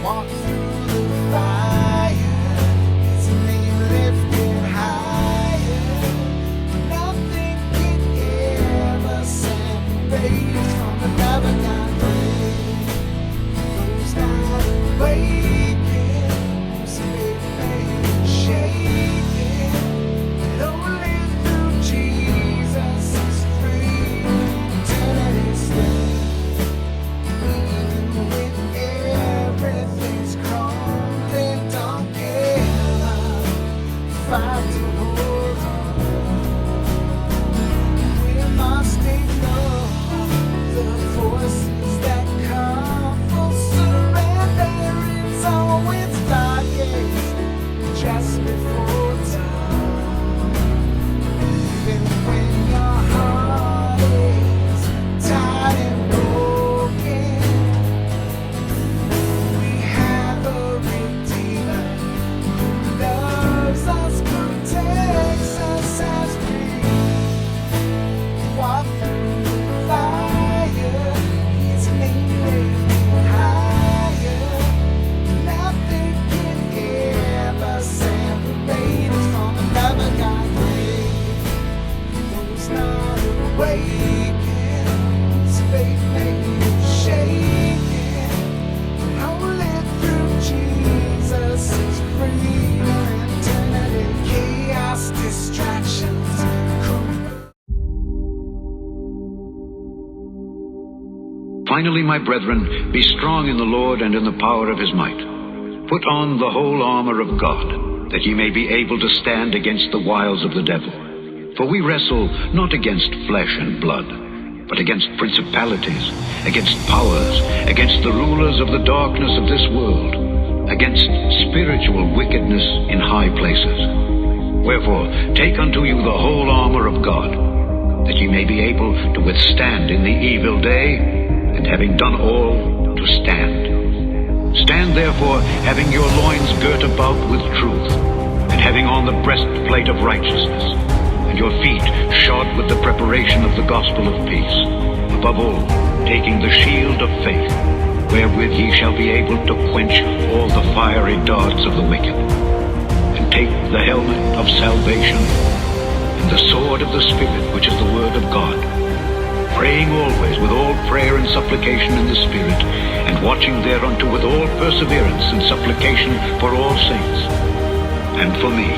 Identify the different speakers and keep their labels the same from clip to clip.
Speaker 1: Walk through the fire, his name lifted higher. Nothing can ever separate us from the love of God. Those not waking, whose faith may shaken, and only through Jesus is free. Eternity stay. Even when everything's crumbling, don't give up. Fight to hold on. We must ignore the voices that come for surrender. It's always darkest just before dawn. Even when your heart is tired and broken, we have a Redeemer who loves us, protects us as we walk through the fire. His name lifted higher. Nothing can ever separate us from the love of God. Those not awakened, whose faith may be shaken, only through Jesus is freedom. Eternity, chaos, distractions,
Speaker 2: Finally, my brethren, be strong in the Lord and in the power of his might. Put on the whole armor of God, that ye may be able to stand against the wiles of the devil. For we wrestle not against flesh and blood, but against principalities, against powers, against the rulers of the darkness of this world, against spiritual wickedness in high places. Wherefore, take unto you the whole armor of God, that ye may be able to withstand in the evil day, and having done all, to stand. Stand therefore, having your loins girt about with truth, and having on the breastplate of righteousness, and your feet shod with the preparation of the gospel of peace. Above all, taking the shield of faith, wherewith ye shall be able to quench all the fiery darts of the wicked. And take the helmet of salvation, and the sword of the Spirit, which is the word of God, praying always with all prayer and supplication in the Spirit, and watching thereunto with all perseverance and supplication for all saints, and for me,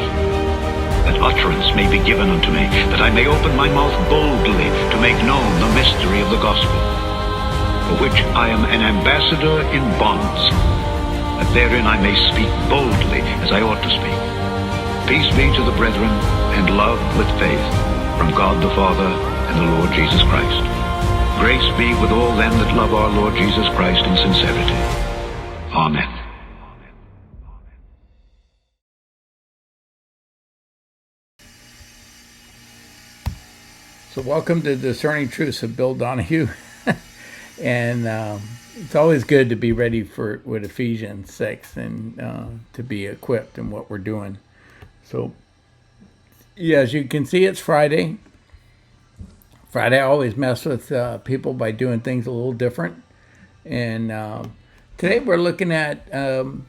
Speaker 2: that utterance may be given unto me, that I may open my mouth boldly to make known the mystery of the gospel, for which I am an ambassador in bonds, that therein I may speak boldly as I ought to speak. Peace be to the brethren, and love with faith, from God the Father and the Lord Jesus Christ. Grace be with all them that love our Lord Jesus Christ in sincerity. Amen.
Speaker 3: So welcome to Discerning Truths of Bill Donahue. And it's always good to be ready for with Ephesians 6 and to be equipped in what we're doing. So, yeah, as you can see, it's Friday. Friday, I always mess with people by doing things a little different. And today we're looking at the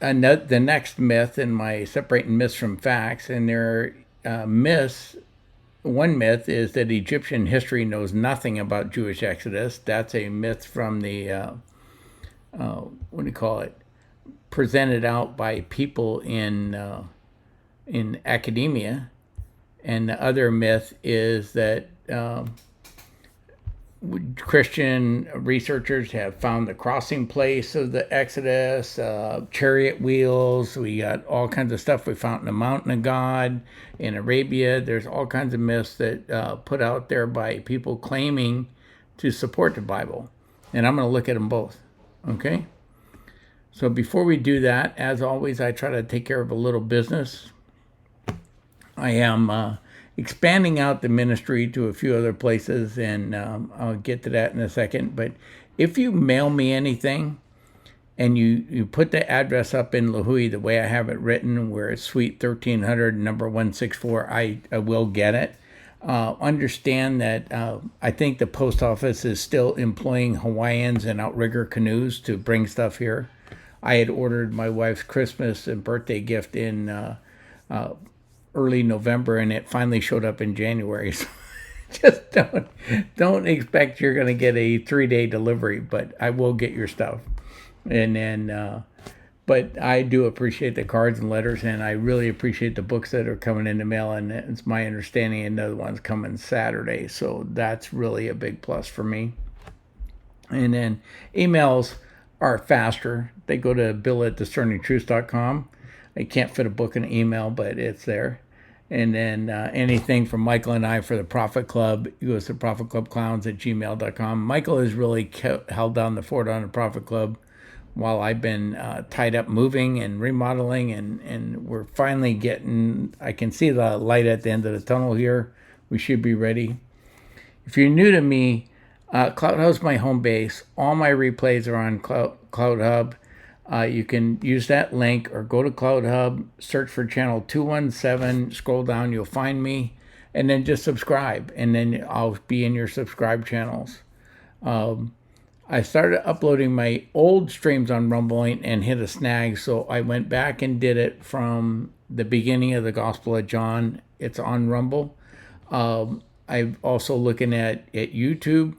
Speaker 3: next myth in my separating myths from facts. And there are myths. One myth is that Egyptian history knows nothing about Jewish Exodus. That's a myth from the, presented out by people in academia. And the other myth is that Christian researchers have found the crossing place of the Exodus, chariot wheels. We got all kinds of stuff we found in the Mountain of God in Arabia. There's all kinds of myths that put out there by people claiming to support the Bible. And I'm going to look at them both. Okay? So before we do that, as always, I try to take care of a little business. I am expanding out the ministry to a few other places, and I'll get to that in a second. But if you mail me anything and you put the address up in Lahui the way I have it written, where it's Suite 1300, number 164, I will get it. Understand that I think the post office is still employing Hawaiians and outrigger canoes to bring stuff here. I had ordered my wife's Christmas and birthday gift in early November, and it finally showed up in January. So just don't expect you're going to get a 3-day delivery, but I will get your stuff. And then, but I do appreciate the cards and letters, and I really appreciate the books that are coming in the mail. And it's my understanding another one's coming Saturday, so that's really a big plus for me. And then emails are faster. They go to bill@discerningtruths.com. I can't fit a book in an email, but it's there. And then anything from Michael and I for the Prophet Club, it goes to prophetclubclowns@gmail.com. Michael has really held down the fort on the Prophet Club while I've been tied up moving and remodeling, and we're finally getting, I can see the light at the end of the tunnel here. We should be ready. If you're new to me, Cloud Hub's my home base. All my replays are on Cloud Hub. You can use that link or go to Cloud Hub, search for channel 217, scroll down, you'll find me, and then just subscribe, and then I'll be in your subscribe channels. I started uploading my old streams on Rumbling and hit a snag, so I went back and did it from the beginning of the Gospel of John. It's on Rumble. I'm also looking at YouTube,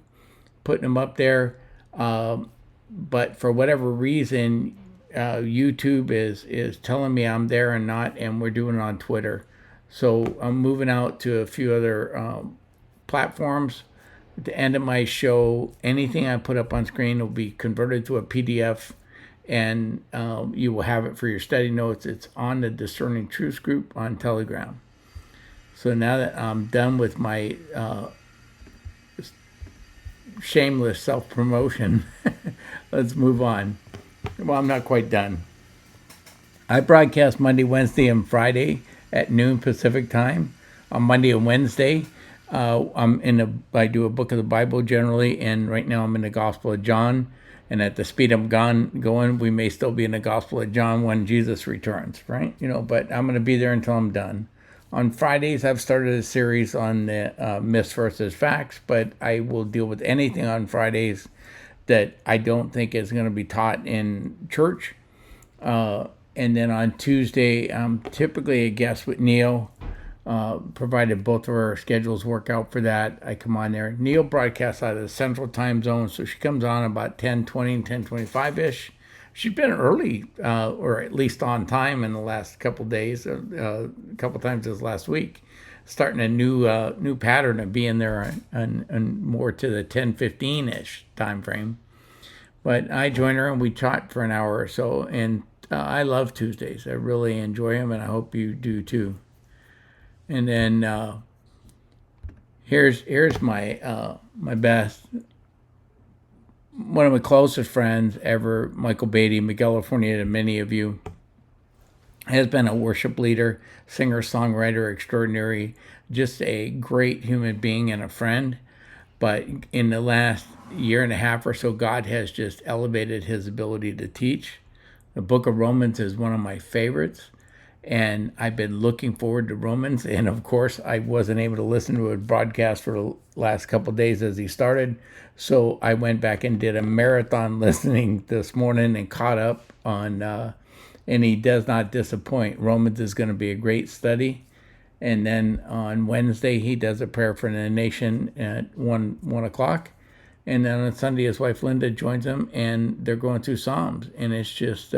Speaker 3: putting them up there. But for whatever reason, YouTube is telling me I'm there and not, and we're doing it on Twitter. So I'm moving out to a few other platforms. At the end of my show, anything I put up on screen will be converted to a PDF, and you will have it for your study notes. It's on the Discerning Truths group on Telegram. So now that I'm done with my shameless self-promotion, let's move on. Well, I'm not quite done. I broadcast Monday, Wednesday, and Friday at noon Pacific time. On Monday and Wednesday, I do a book of the Bible generally, and right now I'm in the Gospel of John. And at the speed I'm going, we may still be in the Gospel of John when Jesus returns, right? But I'm going to be there until I'm done. On Fridays, I've started a series on the myths versus facts, but I will deal with anything on Fridays that I don't think is going to be taught in church. And then on Tuesday, I'm typically a guest with Neil, provided both of our schedules work out for that. I come on there. Neil broadcasts out of the Central Time Zone, so she comes on about 10:20, 10:25-ish. She's been early, or at least on time in the last couple days, a couple times this last week, starting a new pattern of being there and more to the 10:15-ish time frame. But I join her and we chat for an hour or so, and I love Tuesdays. I really enjoy them, and I hope you do too. And then here's my my best. One of my closest friends ever, Michael Beatty, Miguel Lafournier, to many of you, has been a worship leader, singer, songwriter extraordinary, just a great human being and a friend. But in the last year and a half or so, God has just elevated his ability to teach. The book of Romans is one of my favorites, and I've been looking forward to Romans. And of course, I wasn't able to listen to a broadcast for the last couple of days as he started, so I went back and did a marathon listening this morning and caught up on, and he does not disappoint. Romans is going to be a great study. And then on Wednesday, he does a prayer for the nation at 1 o'clock. And then on Sunday, his wife Linda joins him, and they're going through Psalms. And it's just,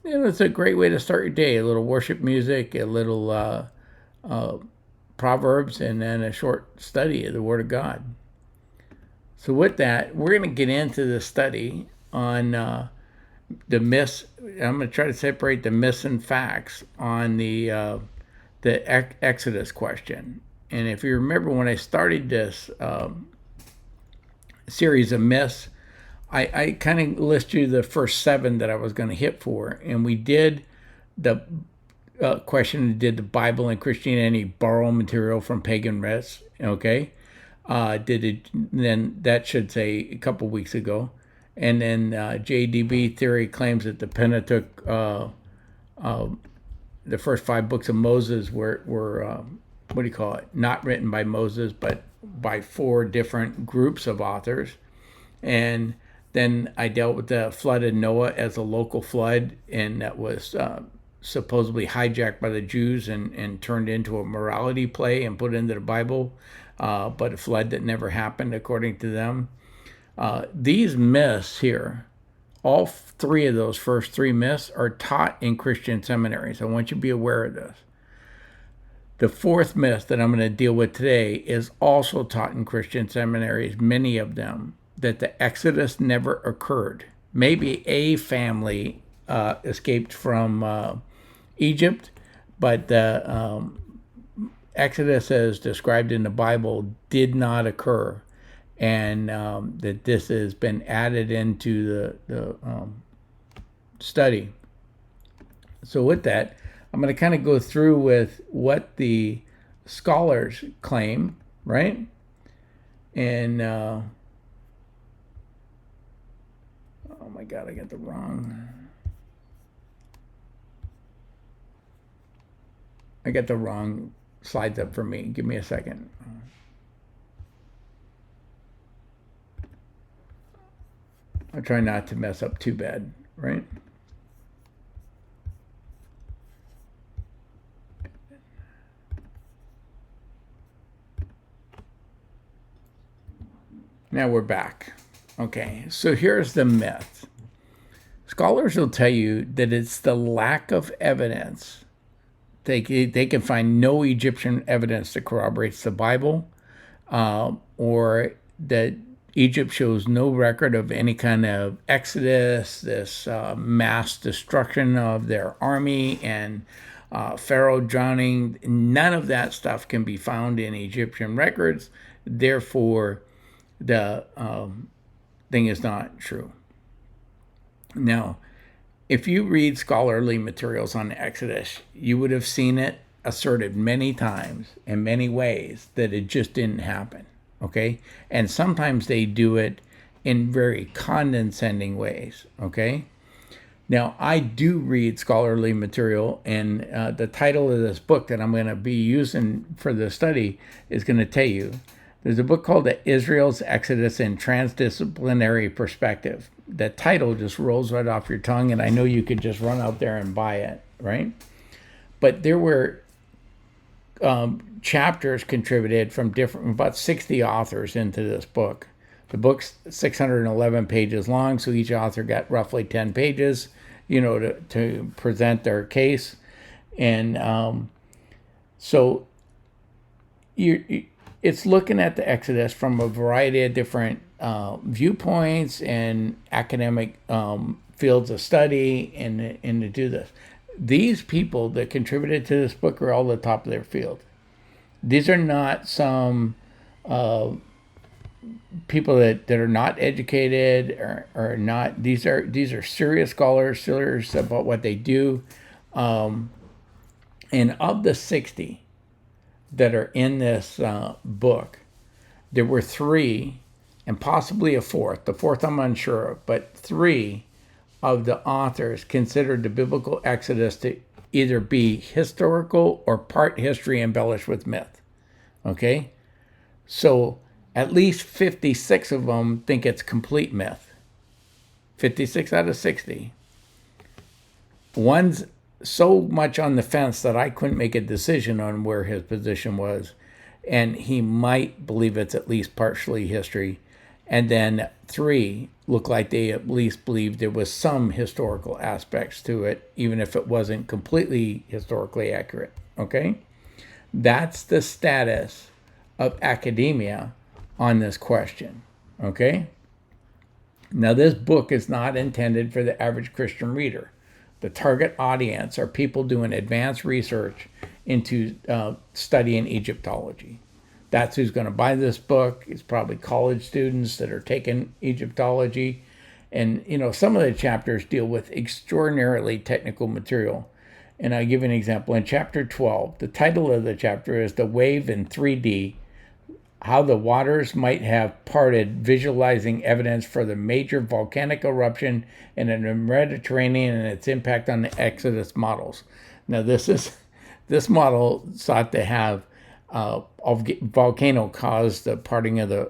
Speaker 3: it's a great way to start your day. A little worship music, a little Proverbs, and then a short study of the Word of God. So with that, we're going to get into the study on the myths. I'm going to try to separate the myths and facts on the Exodus question. And if you remember when I started this series of myths, I kind of list you the first 7 that I was going to hit for. And we did the question, did the Bible and Christianity borrow material from pagan myths? Okay. Then that should say a couple weeks ago. And then JDB theory claims that the Pentateuch, the first 5 books of Moses were what do you call it? Not written by Moses, but by 4 different groups of authors. And Then I dealt with the flood of Noah as a local flood, and that was supposedly hijacked by the Jews and turned into a morality play and put into the Bible, but a flood that never happened according to them. These myths here, all three of those first three myths are taught in Christian seminaries. I want you to be aware of this. The fourth myth that I'm going to deal with today is also taught in Christian seminaries, many of them, that the Exodus never occurred. Maybe a family escaped from Egypt, but the Exodus as described in the Bible did not occur, and that this has been added into the study. So with that, I'm going to kind of go through with what the scholars claim, right? And oh my God, I got the wrong slides up for me. Give me a second. I'll try not to mess up too bad, right? Now we're back. Okay, so here's the myth. Scholars will tell you that it's the lack of evidence. They can find no Egyptian evidence that corroborates the Bible, or that Egypt shows no record of any kind of exodus, this mass destruction of their army, and Pharaoh drowning. None of that stuff can be found in Egyptian records. Therefore, the thing is not true. Now, if you read scholarly materials on the Exodus, you would have seen it asserted many times in many ways that it just didn't happen. Okay? And sometimes they do it in very condescending ways. Okay? Now, I do read scholarly material, and the title of this book that I'm going to be using for the study is going to tell you. There's a book called Israel's Exodus in Transdisciplinary Perspective. The title just rolls right off your tongue, and I know you could just run out there and buy it, right? But there were chapters contributed from about 60 authors into this book. The book's 611 pages long, so each author got roughly 10 pages, to present their case. And so it's looking at the Exodus from a variety of different viewpoints and academic fields of study, and to do this. These people that contributed to this book are all the top of their field. These are not some people that are not educated or not. These are serious scholars, serious about what they do. And of the 60 that are in this book, there were 3, and possibly a fourth. The fourth I'm unsure of, but 3 of the authors considered the biblical Exodus to either be historical or part history embellished with myth. Okay? So at least 56 of them think it's complete myth. 56 out of 60. One's so much on the fence that I couldn't make a decision on where his position was, and he might believe it's at least partially history. And then 3 look like they at least believe there was some historical aspects to it, even if it wasn't completely historically accurate. Okay? That's the status of academia on this question. Okay? Now, this book is not intended for the average Christian reader. The target audience are people doing advanced research into studying Egyptology. That's who's going to buy this book. It's probably college students that are taking Egyptology. And, some of the chapters deal with extraordinarily technical material. And I'll give you an example. In chapter 12, the title of the chapter is The Wave in 3D, How the Waters Might Have Parted, Visualizing Evidence for the Major Volcanic Eruption in the Mediterranean and Its Impact on the Exodus Models. Now, this model sought to have a volcano cause the parting of the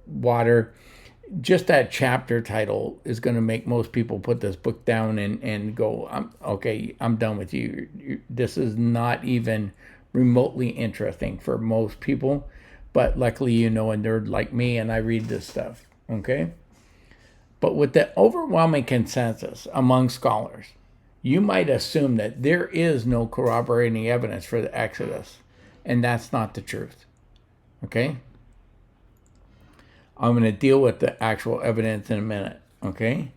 Speaker 3: water, just that chapter title is going to make most people put this book down and go, I'm done with you. This is not even remotely interesting for most people. But luckily, a nerd like me, and I read this stuff, okay? But with the overwhelming consensus among scholars, you might assume that there is no corroborating evidence for the Exodus, and that's not the truth, okay? I'm going to deal with the actual evidence in a minute, okay?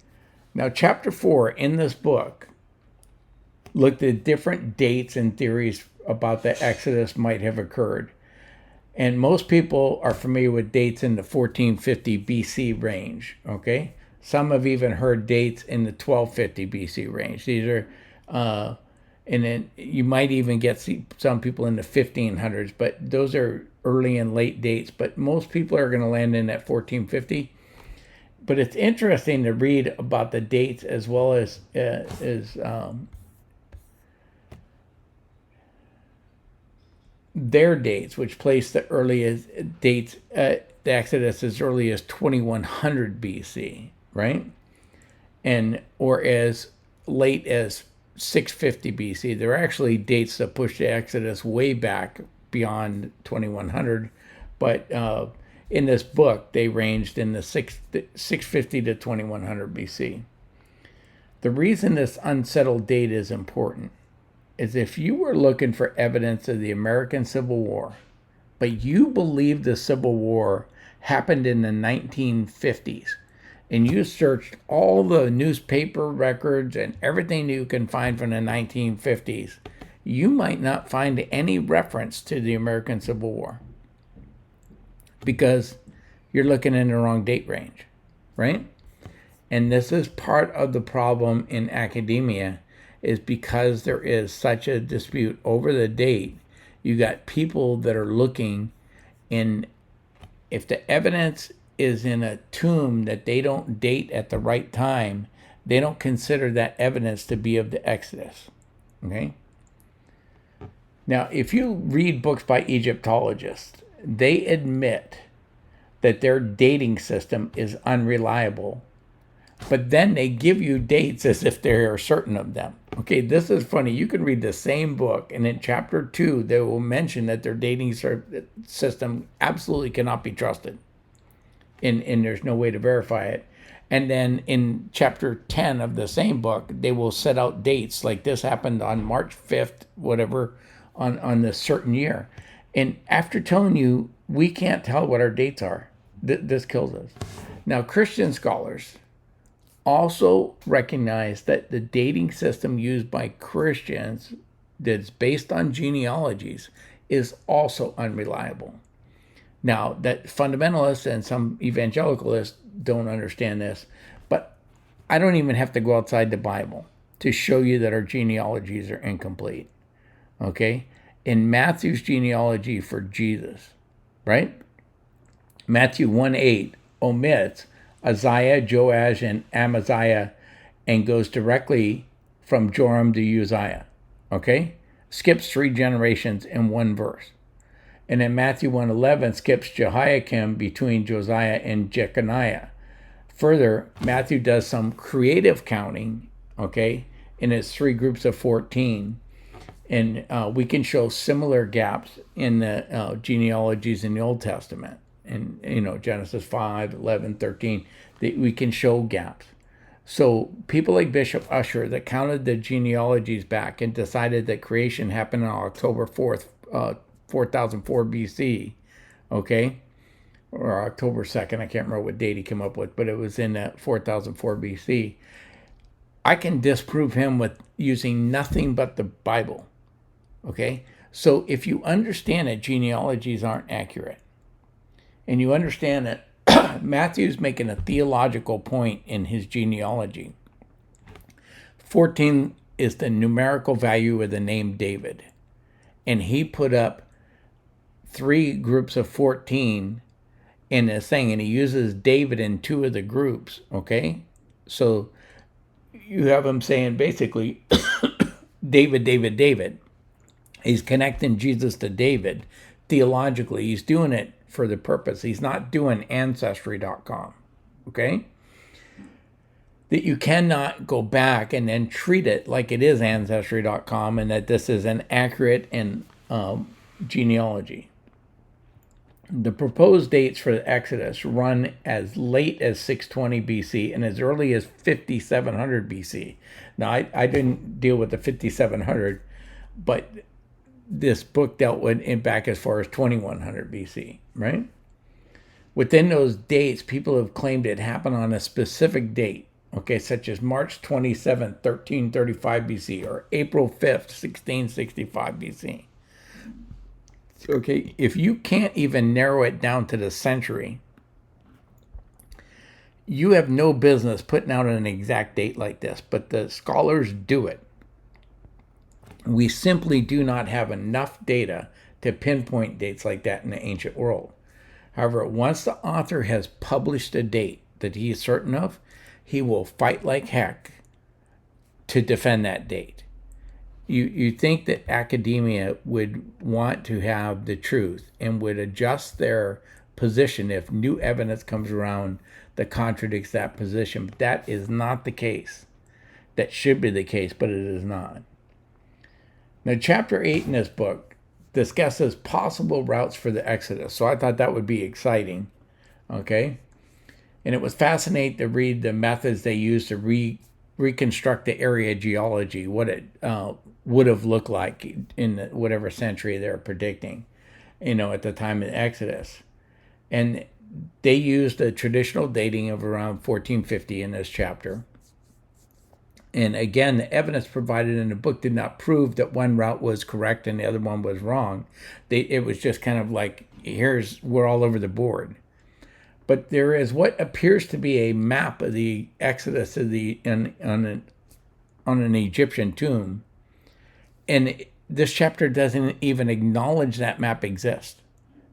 Speaker 3: Now, chapter 4 in this book looked at different dates and theories about the Exodus might have occurred. And most people are familiar with dates in the 1450 BC range, okay? Some have even heard dates in the 1250 BC range. These are, and then you might even get some people in the 1500s, but those are early and late dates. But most people are going to land in that 1450. But it's interesting to read about the dates as well as their dates, which place the earliest dates, the Exodus as early as 2100 BC, right? Or as late as 650 BC. There are actually dates that push the Exodus way back beyond 2100, but in this book, they ranged in the 650 to 2100 BC. The reason this unsettled date is important is if you were looking for evidence of the American Civil War, but you believe the Civil War happened in the 1950s, and you searched all the newspaper records and everything you can find from the 1950s, you might not find any reference to the American Civil War because you're looking in the wrong date range, right? And this is part of the problem in academia, is because there is such a dispute over the date. You got people that are looking in, if the evidence is in a tomb that they don't date at the right time, they don't consider that evidence to be of the Exodus, okay? Now, if you read books by Egyptologists, they admit that their dating system is unreliable, but then they give you dates as if they are certain of them. Okay, this is funny. You can read the same book, and in chapter 2, they will mention that their dating system absolutely cannot be trusted, and there's no way to verify it. And then in chapter 10 of the same book, they will set out dates, like this happened on March 5th, whatever, on this certain year. And after telling you, we can't tell what our dates are, this kills us. Now, Christian scholars also recognize that the dating system used by Christians that's based on genealogies is also unreliable. Now, that fundamentalists and some evangelicalists don't understand this, but I don't even have to go outside the Bible to show you that our genealogies are incomplete. Okay? In Matthew's genealogy for Jesus, right? Matthew 1:8 omits Uzziah, Joash, and Amaziah, and goes directly from Joram to Uzziah, okay? Skips 3 generations in one verse. And then Matthew 1:11 skips Jehoiakim between Josiah and Jeconiah. Further, Matthew does some creative counting, okay, in its 3 groups of 14. And we can show similar gaps in the genealogies in the Old Testament. And, Genesis 5, 11, 13, we can show gaps. So people like Bishop Ussher that counted the genealogies back and decided that creation happened on October 4th, 4004 BC, okay? Or October 2nd, I can't remember what date he came up with, but it was in 4004 BC. I can disprove him with using nothing but the Bible, okay? So if you understand that genealogies aren't accurate, and you understand that Matthew's making a theological point in his genealogy. 14 is the numerical value of the name David. And he put up 3 groups of 14 in this thing, and he uses David in 2 of the groups, okay? So you have him saying basically, David, David, David. He's connecting Jesus to David theologically. He's doing it for the purpose. He's not doing Ancestry.com, okay? That you cannot go back and then treat it like it is Ancestry.com and that this is an accurate and genealogy. The proposed dates for the Exodus run as late as 620 BC and as early as 5700 BC. Now, I didn't deal with the 5700, but this book dealt with it back as far as 2100 BC, right? Within those dates, people have claimed it happened on a specific date, okay, such as March 27th, 1335 BC, or April 5th, 1665 BC. Okay, if you can't even narrow it down to the century, you have no business putting out an exact date like this, but the scholars do it. We simply do not have enough data to pinpoint dates like that in the ancient world. However, once the author has published a date that he is certain of, he will fight like heck to defend that date. You think that academia would want to have the truth and would adjust their position if new evidence comes around that contradicts that position. But that is not the case. That should be the case, but it is not. Now, chapter 8 in this book discusses possible routes for the Exodus. So I thought that would be exciting. Okay? And it was fascinating to read the methods they used to reconstruct the area geology, what it would have looked like in whatever century they're predicting, at the time of the Exodus. And they used a traditional dating of around 1450 in this chapter. And again, the evidence provided in the book did not prove that one route was correct and the other one was wrong. It was just kind of like, we're all over the board. But there is what appears to be a map of the Exodus of on an Egyptian tomb. And this chapter doesn't even acknowledge that map exists.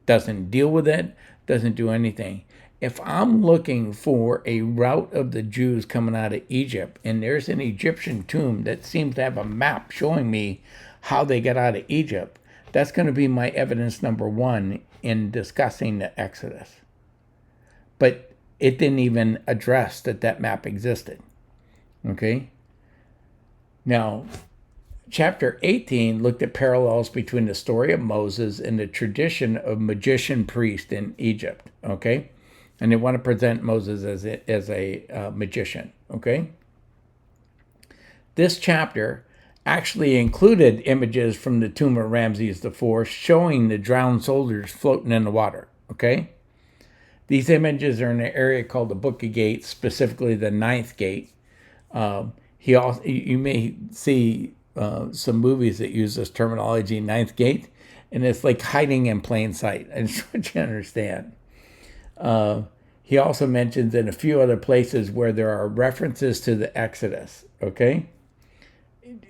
Speaker 3: Doesn't deal with it, doesn't do anything. If I'm looking for a route of the Jews coming out of Egypt, and there's an Egyptian tomb that seems to have a map showing me how they got out of Egypt, that's going to be my evidence number one in discussing the Exodus. But it didn't even address that map existed. Okay? Now, chapter 18 looked at parallels between the story of Moses and the tradition of magician priest in Egypt. Okay? And they want to present Moses as a magician. Okay? This chapter actually included images from the tomb of Ramses IV showing the drowned soldiers floating in the water. Okay? These images are in an area called the Book of Gates, specifically the Ninth Gate. You may see some movies that use this terminology, Ninth Gate, and it's like hiding in plain sight. I just want you to understand. He also mentions in a few other places where there are references to the Exodus, okay?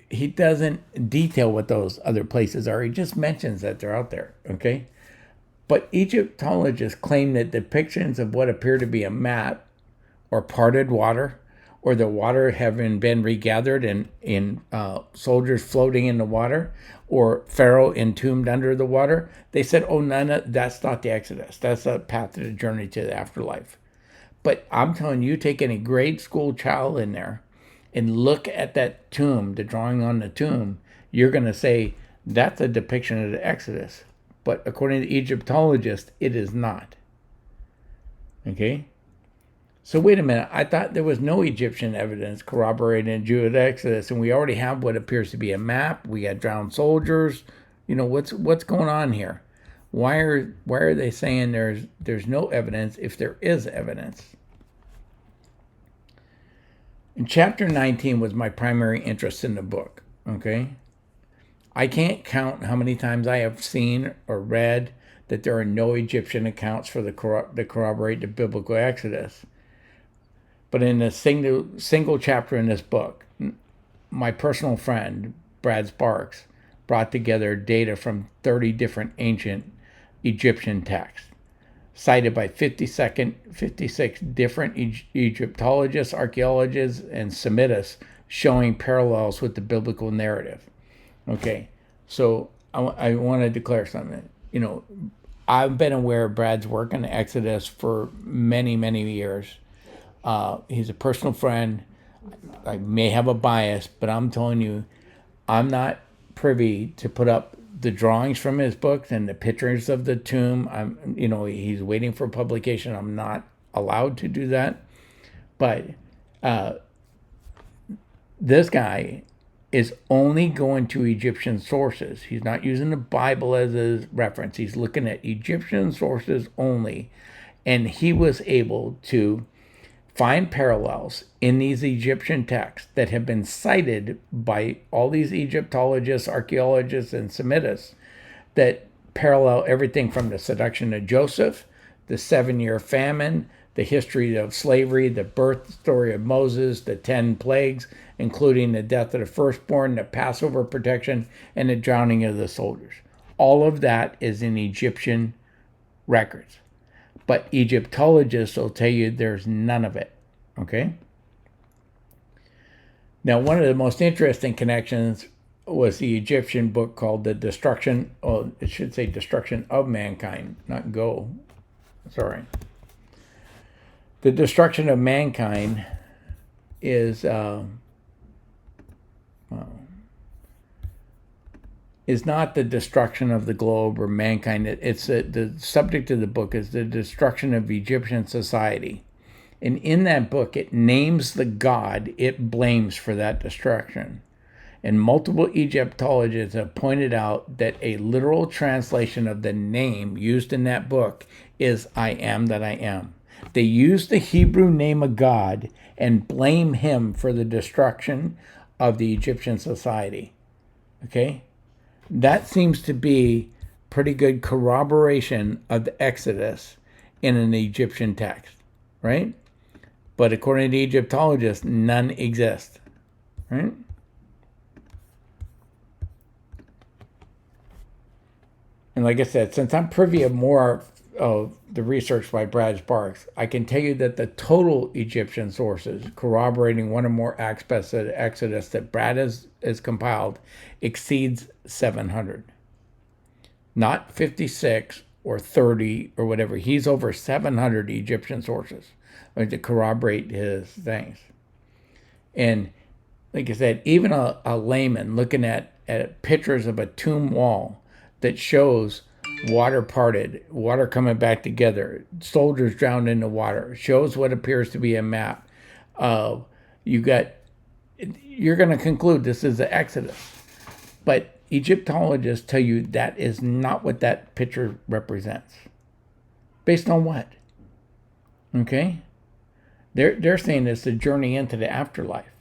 Speaker 3: He doesn't detail what those other places are. He just mentions that they're out there, okay? But Egyptologists claim that depictions of what appear to be a map or parted water or the water having been regathered in soldiers floating in the water or Pharaoh entombed under the water, they said, that's not the Exodus. That's a path to the journey to the afterlife. But I'm telling you, take any grade school child in there and look at that tomb, the drawing on the tomb, you're going to say, that's a depiction of the Exodus. But according to Egyptologists, it is not. Okay? So wait a minute. I thought there was no Egyptian evidence corroborating the Jewish Exodus, and we already have what appears to be a map. We got drowned soldiers. What's going on here? Why are they saying there's no evidence if there is evidence? And chapter 19 was my primary interest in the book. Okay? I can't count how many times I have seen or read that there are no Egyptian accounts for that corroborate the biblical Exodus. But in a single chapter in this book, my personal friend, Brad Sparks, brought together data from 30 different ancient Egyptian texts, cited by 56 different Egyptologists, archaeologists, and Semites, showing parallels with the biblical narrative. Okay, so I want to declare something. I've been aware of Brad's work in the Exodus for many, many years. He's a personal friend. I may have a bias, but I'm telling you, I'm not privy to put up the drawings from his books and the pictures of the tomb. He's waiting for publication. I'm not allowed to do that. But this guy is only going to Egyptian sources. He's not using the Bible as a reference. He's looking at Egyptian sources only. And he was able to find parallels in these Egyptian texts that have been cited by all these Egyptologists, archaeologists, and Semites that parallel everything from the seduction of Joseph, the 7-year famine, the history of slavery, the birth story of Moses, the 10 plagues, including the death of the firstborn, the Passover protection, and the drowning of the soldiers. All of that is in Egyptian records. But Egyptologists will tell you there's none of it, okay? Now, one of the most interesting connections was the Egyptian book called The Destruction, it should say Destruction of Mankind, not Go, sorry. The Destruction of Mankind is not the destruction of the globe or mankind. It's the subject of the book is the destruction of Egyptian society. And in that book, it names the god it blames for that destruction. And multiple Egyptologists have pointed out that a literal translation of the name used in that book is I am that I am. They use the Hebrew name of God and blame him for the destruction of the Egyptian society. Okay? That seems to be pretty good corroboration of the Exodus in an Egyptian text, right? But according to Egyptologists, none exist, right? And like I said, since I'm privy of more of the research by Brad Sparks, I can tell you that the total Egyptian sources corroborating one or more aspects of the Exodus that Brad has compiled exceeds 700. Not 56 or 30 or whatever. He's over 700 Egyptian sources to corroborate his things. And like I said, even a layman looking at pictures of a tomb wall that shows water parted, water coming back together, soldiers drowned in the water, shows what appears to be a map. You're going to conclude this is the Exodus. But Egyptologists tell you that is not what that picture represents. Based on what? Okay? They're saying it's the journey into the afterlife.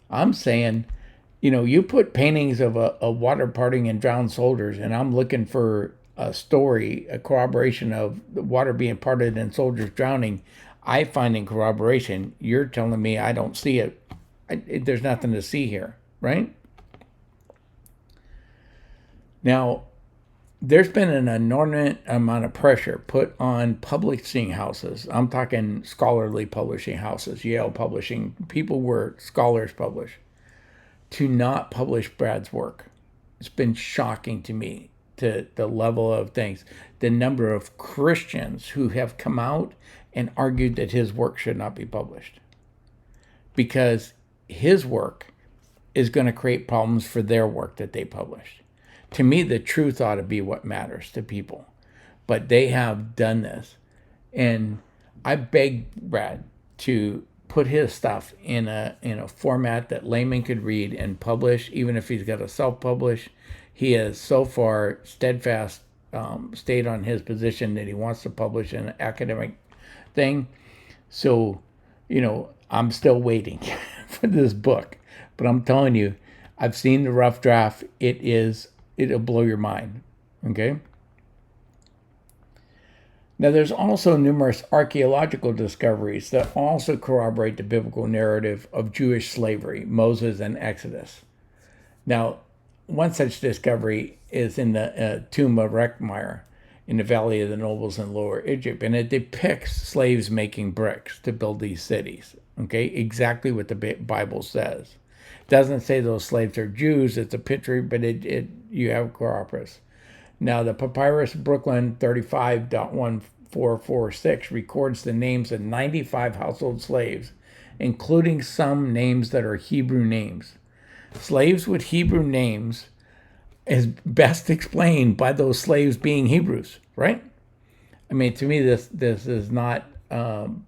Speaker 3: I'm saying, you put paintings of a water parting and drowned soldiers, and I'm looking for a story, a corroboration of the water being parted and soldiers drowning. I find in corroboration. You're telling me I don't see it. There's nothing to see here, right? Now, there's been an inordinate amount of pressure put on publishing houses. I'm talking scholarly publishing houses, Yale Publishing, people where scholars publish, to not publish Brad's work. It's been shocking to me, to the level of things. The number of Christians who have come out and argued that his work should not be published. Because his work is going to create problems for their work that they published. To me, the truth ought to be what matters to people. But they have done this. And I beg Brad to put his stuff in a format that laymen could read and publish, even if he's got to self-publish. He has so far steadfast stayed on his position that he wants to publish an academic thing. So, I'm still waiting for this book. But I'm telling you, I've seen the rough draft. It'll blow your mind, okay? Now, there's also numerous archaeological discoveries that also corroborate the biblical narrative of Jewish slavery, Moses and Exodus. Now, one such discovery is in the tomb of Rekhmire in the Valley of the Nobles in Lower Egypt, and it depicts slaves making bricks to build these cities, okay? Exactly what the Bible says. It doesn't say those slaves are Jews, it's a picture, but you have corroboration. Now, the Papyrus Brooklyn 35.140 1446 records the names of 95 household slaves, including some names that are Hebrew names. Slaves with Hebrew names is best explained by those slaves being Hebrews, right? I mean, to me, this is not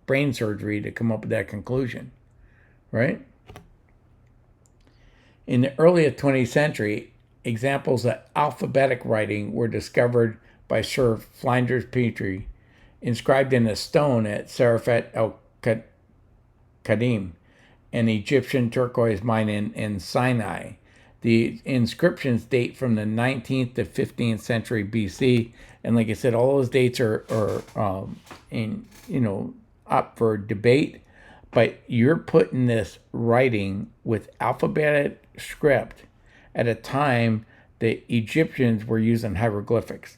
Speaker 3: brain surgery to come up with that conclusion, right? In the early 20th century, examples of alphabetic writing were discovered by Sir Flinders Petrie, inscribed in a stone at Sarafat el-Qadim, an Egyptian turquoise mine in Sinai. The inscriptions date from the 19th to 15th century BC, and like I said, all those dates are up for debate. But you're putting this writing with alphabetic script at a time the Egyptians were using hieroglyphics.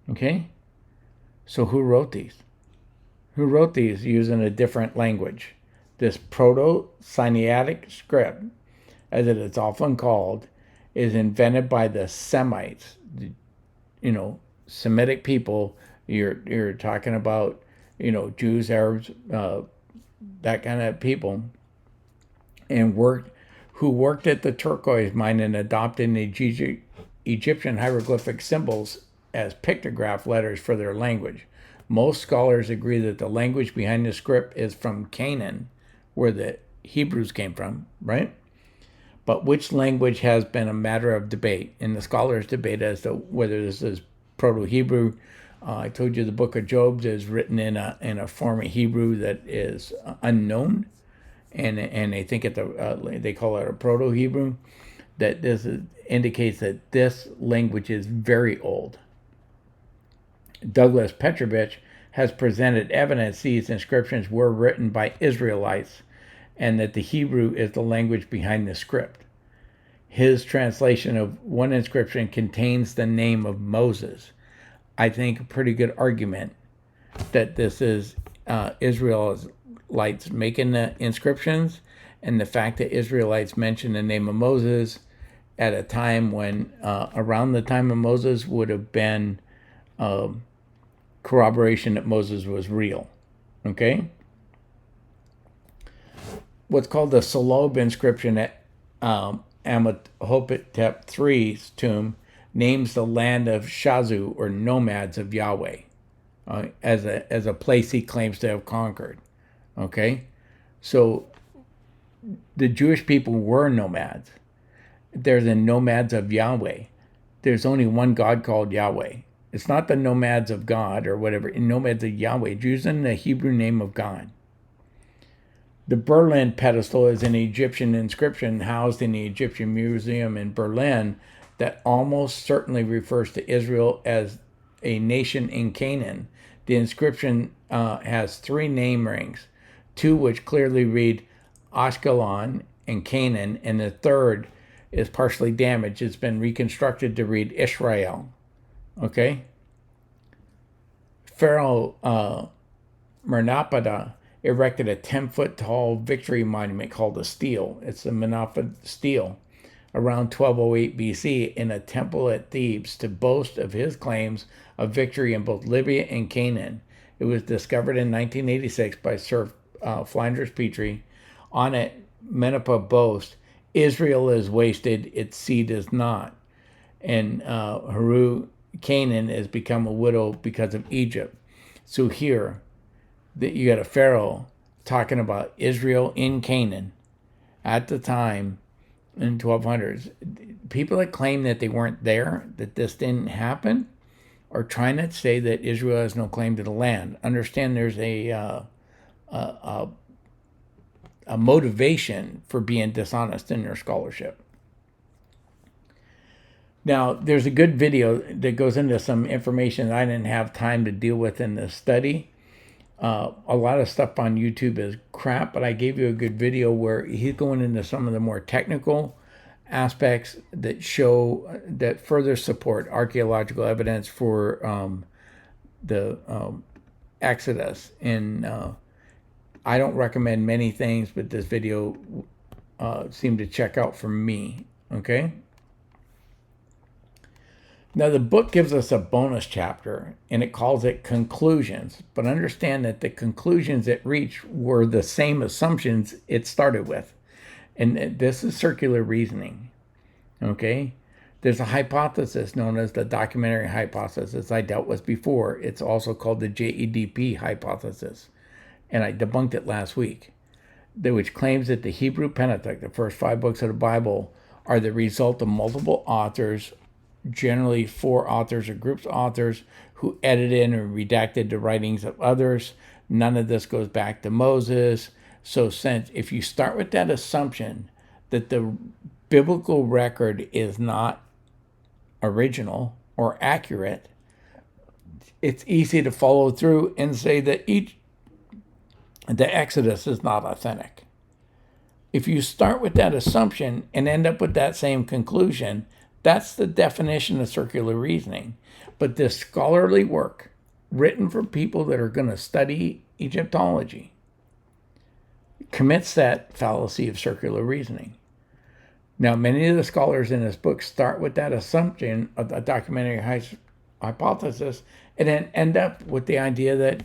Speaker 3: Okay? So who wrote these? Who wrote these using a different language? This Proto-Sinaitic script, as it is often called, is invented by the Semites, Semitic people. You're talking about, Jews, Arabs, that kind of people, and who worked at the turquoise mine and adopted Egyptian hieroglyphic symbols as pictograph letters for their language. Most scholars agree that the language behind the script is from Canaan, where the Hebrews came from, right? But which language has been a matter of debate, and the scholars debate as to whether this is Proto-Hebrew. I told you the book of Job is written in a form of Hebrew that is unknown, and they think they call it a Proto-Hebrew. That indicates that this language is very old. Douglas Petrovich has presented evidence these inscriptions were written by Israelites, and that the Hebrew is the language behind the script. His translation of one inscription contains the name of Moses. I think a pretty good argument that this is Israelites making the inscriptions, and the fact that Israelites mention the name of Moses at a time when, around the time of Moses, would have been corroboration that Moses was real. Okay? What's called the Salob inscription at Amenhotep III's tomb names the land of Shazu, or nomads of Yahweh, as a place he claims to have conquered. Okay? So the Jewish people were nomads. They're the nomads of Yahweh. There's only one God called Yahweh. It's not the nomads of God or whatever. Nomads of Yahweh, using the Hebrew name of God. The Berlin pedestal is an Egyptian inscription housed in the Egyptian Museum in Berlin that almost certainly refers to Israel as a nation in Canaan. The inscription has 3 name rings, 2 which clearly read Ashkelon and Canaan, and the third is partially damaged. It's been reconstructed to read Israel. Okay? Pharaoh Mernapada erected a 10-foot tall victory monument called the Stele. It's the Menapha Stele, around 1208 BC, in a temple at Thebes to boast of his claims of victory in both Libya and Canaan. It was discovered in 1986 by Sir Flinders Petrie. On it, Menapha boasts, "Israel is wasted, its seed is not." And Haru, Canaan, has become a widow because of Egypt. So here, that you got a pharaoh talking about Israel in Canaan at the time in 1200s. People that claim that they weren't there, that this didn't happen, are trying to say that Israel has no claim to the land. Understand there's a motivation for being dishonest in their scholarship. Now, there's a good video that goes into some information that I didn't have time to deal with in the study. A lot of stuff on YouTube is crap, but I gave you a good video where he's going into some of the more technical aspects that show, that further support archaeological evidence for the Exodus. And I don't recommend many things, but this video seemed to check out for me. Okay? Now, the book gives us a bonus chapter, and it calls it Conclusions. But understand that the conclusions it reached were the same assumptions it started with. And this is circular reasoning, okay? There's a hypothesis known as the documentary hypothesis I dealt with before. It's also called the JEDP hypothesis, and I debunked it last week, which claims that the Hebrew Pentateuch, the first 5 books of the Bible, are the result of multiple authors, generally 4 authors or groups of authors, who edited and redacted the writings of others. None of this goes back to Moses. So since if you start with that assumption that the biblical record is not original or accurate, it's easy to follow through and say that the Exodus is not authentic. If you start with that assumption and end up with that same conclusion, that's the definition of circular reasoning. But this scholarly work, written for people that are going to study Egyptology, commits that fallacy of circular reasoning. Now, many of the scholars in this book start with that assumption of the documentary hypothesis and then end up with the idea that,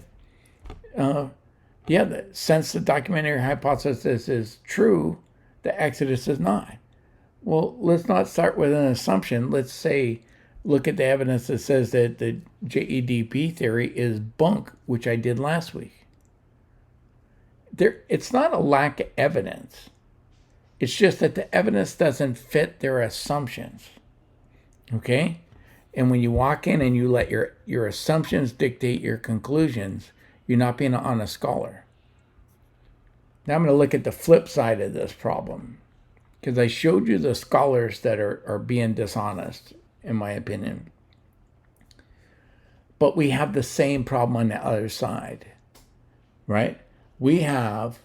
Speaker 3: that since the documentary hypothesis is true, the Exodus is not. Well, let's not start with an assumption. Let's say, look at the evidence that says that the JEDP theory is bunk, which I did last week. It's not a lack of evidence. It's just that the evidence doesn't fit their assumptions. Okay? And when you walk in and you let your assumptions dictate your conclusions, you're not being an honest scholar. Now I'm going to look at the flip side of this problem, because I showed you the scholars that are being dishonest, in my opinion. But we have the same problem on the other side, right? We have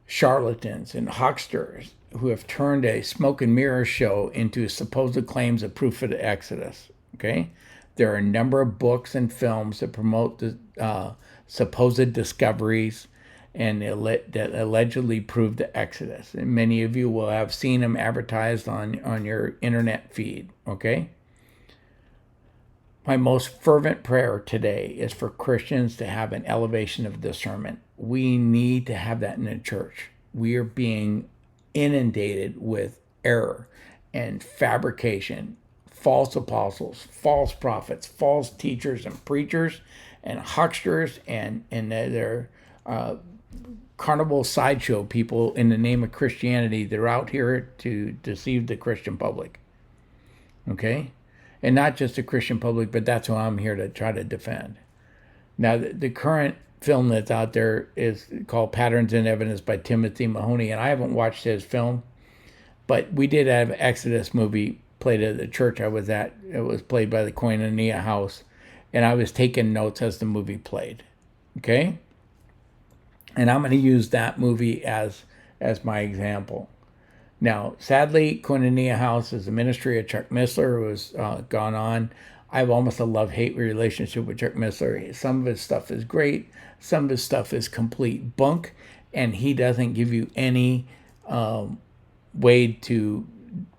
Speaker 3: charlatans and hucksters who have turned a smoke and mirror show into supposed claims of proof of the Exodus, okay? There are a number of books and films that promote the supposed discoveries and that allegedly prove the Exodus. And many of you will have seen them advertised on your internet feed, okay? My most fervent prayer today is for Christians to have an elevation of discernment. We need to have that in the church. We are being inundated with error and fabrication, false apostles, false prophets, false teachers and preachers, and hucksters, and their carnival sideshow people in the name of Christianity. They're out here to deceive the Christian public. Okay? And not just the Christian public, but that's who I'm here to try to defend. Now, the current film that's out there is called Patterns in Evidence by Timothy Mahoney, and I haven't watched his film, but we did have an Exodus movie played at the church I was at. It was played by the Koinonia House, and I was taking notes as the movie played. Okay? And I'm going to use that movie as my example. Now, sadly, Koinonia House is a ministry of Chuck Missler, who has gone on. I have almost a love-hate relationship with Chuck Missler. Some of his stuff is great. Some of his stuff is complete bunk, and he doesn't give you any way to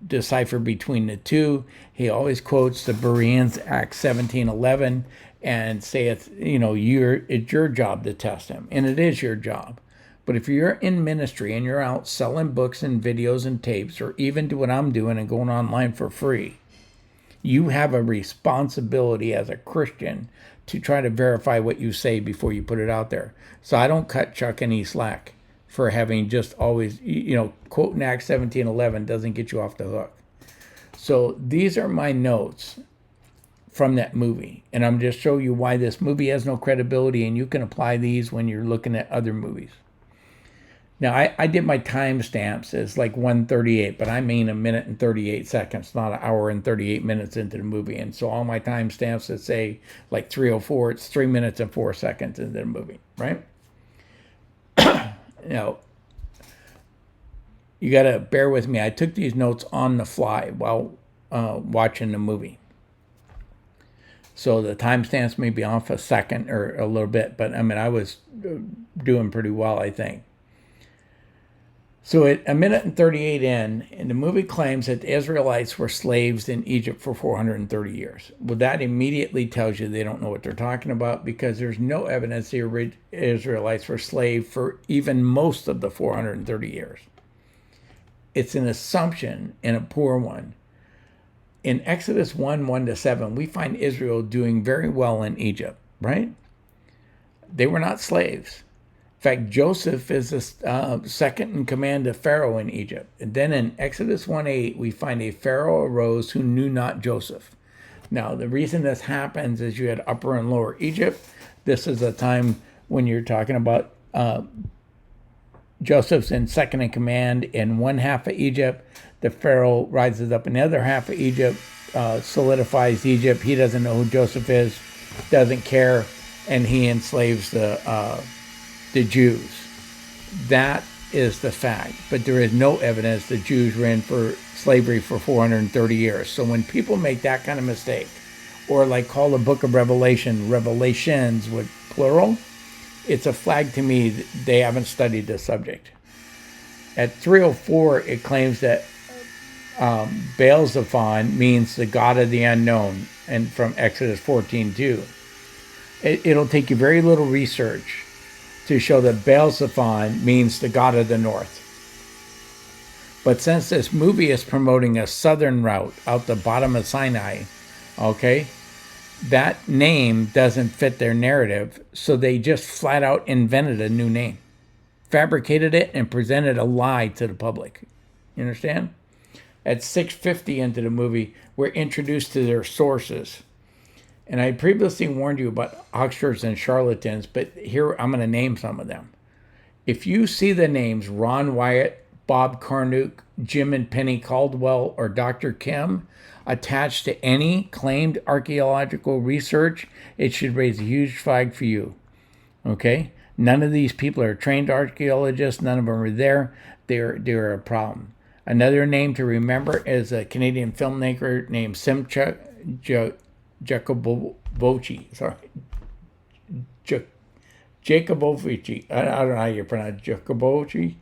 Speaker 3: decipher between the two. He always quotes the Bereans, Acts 17:11, and saith, it's your job to test him, and it is your job. But if you're in ministry and you're out selling books and videos and tapes, or even do what I'm doing and going online for free, you have a responsibility as a Christian to try to verify what you say before you put it out there. So I don't cut Chuck any slack for having just always, quoting Acts 17:11 doesn't get you off the hook. So these are my notes from that movie. And I'm just showing you why this movie has no credibility, and you can apply these when you're looking at other movies. Now, I did my timestamps as like 1:38, but I mean a minute and 38 seconds, not an hour and 38 minutes into the movie. And so all my timestamps that say like 3:04, it's 3 minutes and 4 seconds into the movie, right? Now, you got to bear with me. I took these notes on the fly while watching the movie. So the timestamps may be off a second or a little bit, but I was doing pretty well, I think. So at a minute and 38 in, and the movie claims that the Israelites were slaves in Egypt for 430 years. Well, that immediately tells you they don't know what they're talking about, because there's no evidence the Israelites were slaves for even most of the 430 years. It's an assumption, and a poor one. In Exodus 1:1-7, we find Israel doing very well in Egypt, right? They were not slaves. In fact, Joseph is the second in command of Pharaoh in Egypt. And then in Exodus 1:8, we find a Pharaoh arose who knew not Joseph. Now, the reason this happens is you had Upper and Lower Egypt. This is a time when you're talking about Joseph's in second in command in one half of Egypt. The Pharaoh rises up in the other half of Egypt, solidifies Egypt. He doesn't know who Joseph is, doesn't care, and he enslaves the Jews. That is the fact. But there is no evidence the Jews were in for slavery for 430 years. So when people make that kind of mistake, or like call the book of Revelation, Revelations with plural, it's a flag to me that they haven't studied the subject. At 304, it claims that Baal-zephon means the God of the unknown, and from Exodus 14:2. It'll take you very little research to show that Baal-zephon means the God of the north. But since this movie is promoting a southern route out the bottom of Sinai, okay, that name doesn't fit their narrative, so they just flat out invented a new name, fabricated it, and presented a lie to the public. You understand? At 6:50 into the movie, we're introduced to their sources. And I previously warned you about hucksters and charlatans, but here I'm going to name some of them. If you see the names Ron Wyatt, Bob Carnook, Jim and Penny Caldwell, or Dr. Kim attached to any claimed archaeological research, it should raise a huge flag for you. Okay? None of these people are trained archaeologists. None of them are there. They're a problem. Another name to remember is a Canadian filmmaker named Simcha Jacobovici. Jacobovici. I don't know how you pronounce Jacobovici.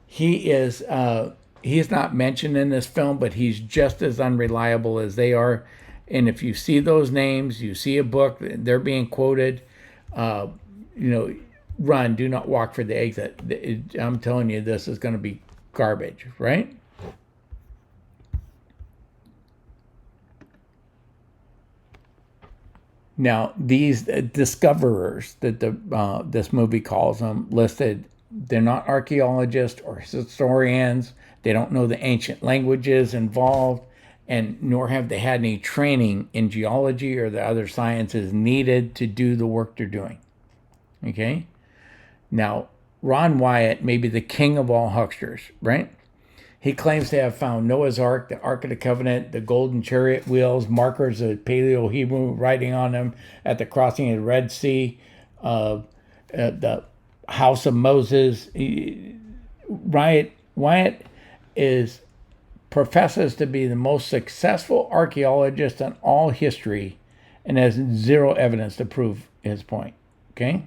Speaker 3: He's not mentioned in this film, but he's just as unreliable as they are. And if you see those names, you see a book, they're being quoted, run, do not walk for the exit. I'm telling you, this is going to be garbage, right? Now, these discoverers that this movie calls them listed, they're not archaeologists or historians. They don't know the ancient languages involved, and nor have they had any training in geology or the other sciences needed to do the work they're doing. Okay? Now, Ron Wyatt may be the king of all hucksters, right? He claims to have found Noah's Ark, the Ark of the Covenant, the golden chariot wheels, markers of Paleo-Hebrew writing on them at the crossing of the Red Sea, the house of Moses. Wyatt professes to be the most successful archaeologist in all history and has zero evidence to prove his point. Okay?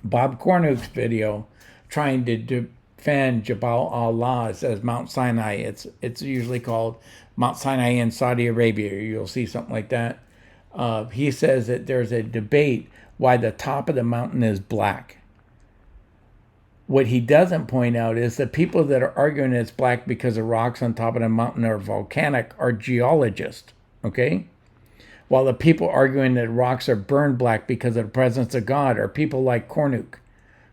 Speaker 3: Bob Cornook's video trying to defend Jabal Allah as Mount Sinai. It's usually called Mount Sinai in Saudi Arabia. You'll see something like that. He says that there's a debate why the top of the mountain is black. What he doesn't point out is the people that are arguing it's black because the rocks on top of the mountain are volcanic are geologists, okay? While the people arguing that rocks are burned black because of the presence of God are people like Cornook,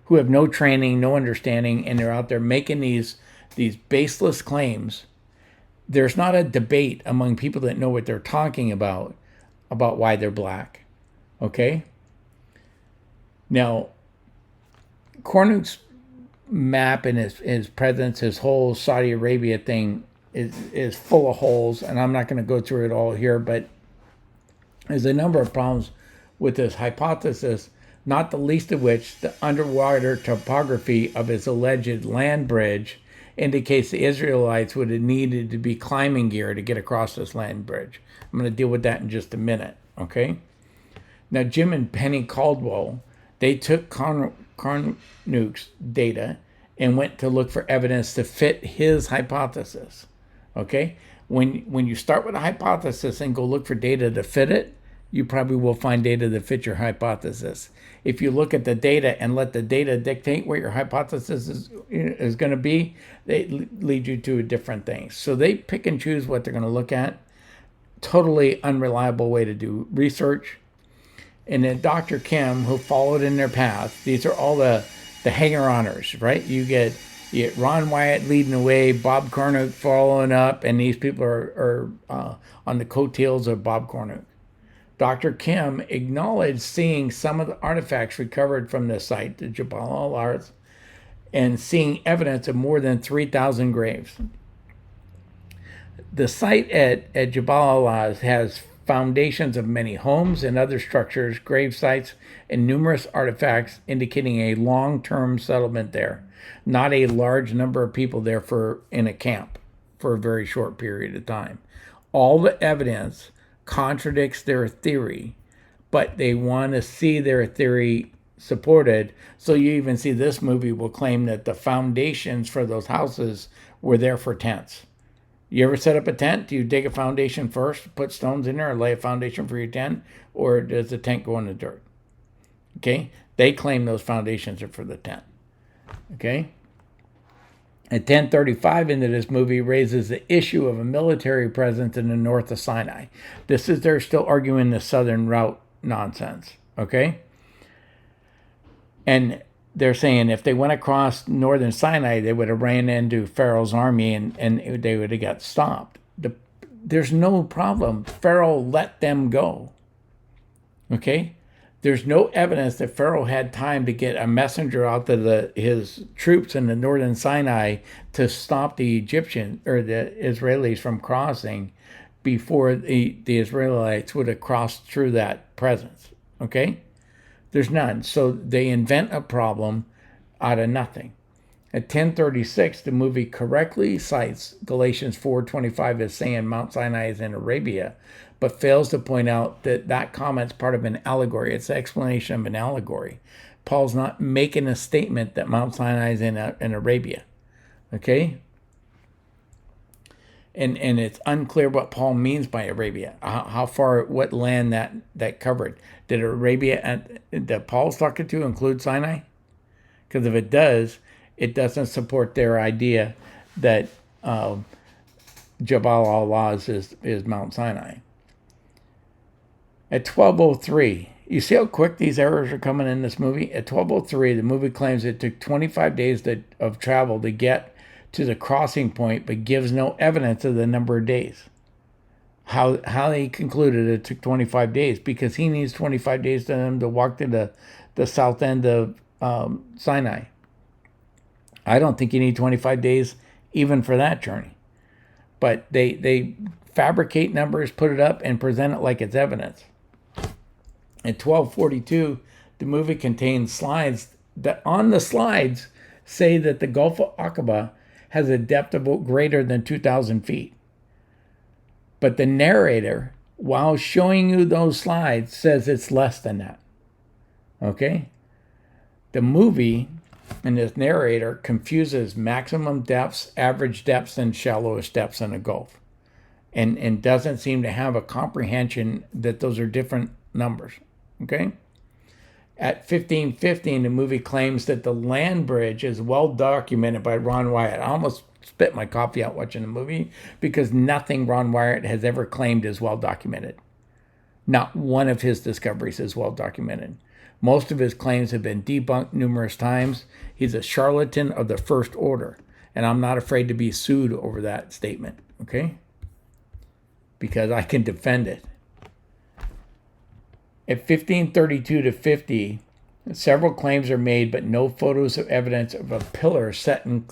Speaker 3: who have no training, no understanding, and they're out there making these baseless claims. There's not a debate among people that know what they're talking about why they're black, okay? Now, Cornook's map and his presence, his whole Saudi Arabia thing is full of holes, and I'm not going to go through it all here, but there's a number of problems with this hypothesis, not the least of which the underwater topography of his alleged land bridge indicates the Israelites would have needed to be climbing gear to get across this land bridge. I'm going to deal with that in just a minute, okay? Now, Jim and Penny Caldwell, they took Carnook's data and went to look for evidence to fit his hypothesis. Okay? When you start with a hypothesis and go look for data to fit it, you probably will find data that fit your hypothesis. If you look at the data and let the data dictate what your hypothesis is going to be, they lead you to a different thing. So they pick and choose what they're going to look at. Totally unreliable way to do research. And then Dr. Kim, who followed in their path, these are all the hanger-oners, right? You get Ron Wyatt leading the way, Bob Cornuke following up, and these people are on the coattails of Bob Cornuke. Dr. Kim acknowledged seeing some of the artifacts recovered from the site, the Jabal al-Arz, and seeing evidence of more than 3,000 graves. The site at Jabal al-Arz has foundations of many homes and other structures, grave sites, and numerous artifacts indicating a long-term settlement there, not a large number of people there in a camp for a very short period of time. All the evidence contradicts their theory, but they want to see their theory supported. So you even see this movie will claim that the foundations for those houses were there for tents. You ever set up a tent? Do you dig a foundation first, put stones in there, or lay a foundation for your tent, or does the tent go in the dirt? Okay? They claim those foundations are for the tent. Okay? At 10:35 into this movie raises the issue of a military presence in the north of Sinai. They're still arguing the southern route nonsense. Okay? And they're saying if they went across northern Sinai, they would have ran into Pharaoh's army and they would have got stopped. There's no problem. Pharaoh let them go. Okay? There's no evidence that Pharaoh had time to get a messenger out to his troops in the northern Sinai to stop the Egyptians or the Israelis from crossing before the Israelites would have crossed through that presence. Okay? There's none. So they invent a problem out of nothing. At 10:36, the movie correctly cites Galatians 4:25 as saying Mount Sinai is in Arabia, but fails to point out that comment's part of an allegory. It's an explanation of an allegory. Paul's not making a statement that Mount Sinai is in Arabia. Okay? And it's unclear what Paul means by Arabia. How far, what land that covered. Did Arabia that Paul's talking to include Sinai? Because if it does, it doesn't support their idea that Jabal al-Laz is Mount Sinai. At 12:03, you see how quick these errors are coming in this movie? At 12:03, the movie claims it took 25 days of travel to get to the crossing point, but gives no evidence of the number of days. How he concluded it took 25 days, because he needs 25 days to them to walk to the south end of Sinai. I don't think you need 25 days even for that journey. But they fabricate numbers, put it up, and present it like it's evidence. At 12:42, the movie contains slides that on the slides say that the Gulf of Aqaba has a depth of greater than 2,000 feet. But the narrator, while showing you those slides, says it's less than that. Okay? The movie and this narrator confuses maximum depths, average depths, and shallowest depths in the Gulf. And doesn't seem to have a comprehension that those are different numbers. Okay? At 15:15, the movie claims that the land bridge is well documented by Ron Wyatt. I almost spit my coffee out watching the movie, because nothing Ron Wyatt has ever claimed is well documented. Not one of his discoveries is well documented. Most of his claims have been debunked numerous times. He's a charlatan of the first order, and I'm not afraid to be sued over that statement, okay? Because I can defend it. At 15:32 to 50, several claims are made, but no photos of evidence of a pillar set in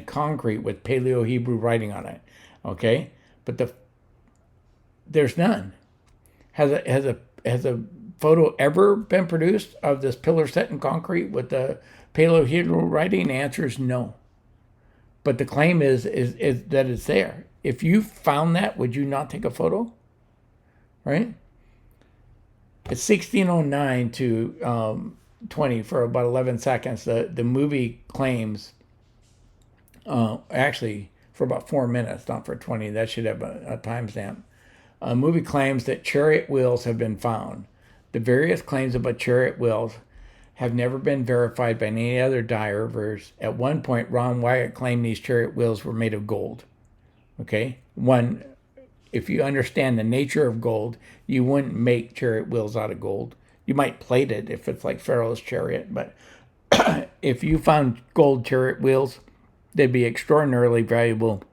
Speaker 3: concrete with Paleo-Hebrew writing on it. Okay, but there's none. Has a photo ever been produced of this pillar set in concrete with the Paleo-Hebrew writing? The answer is no. But the claim is that it's there. If you found that, would you not take a photo? Right? At 16:09 to 20, for about 11 seconds, the movie claims Actually, for about 4 minutes, not for 20. That should have a timestamp. The movie claims that chariot wheels have been found. The various claims about chariot wheels have never been verified by any other divers. At one point, Ron Wyatt claimed these chariot wheels were made of gold. Okay? One, if you understand the nature of gold, you wouldn't make chariot wheels out of gold. You might plate it if it's like Pharaoh's chariot, but if you found gold chariot wheels, they'd be extraordinarily valuable.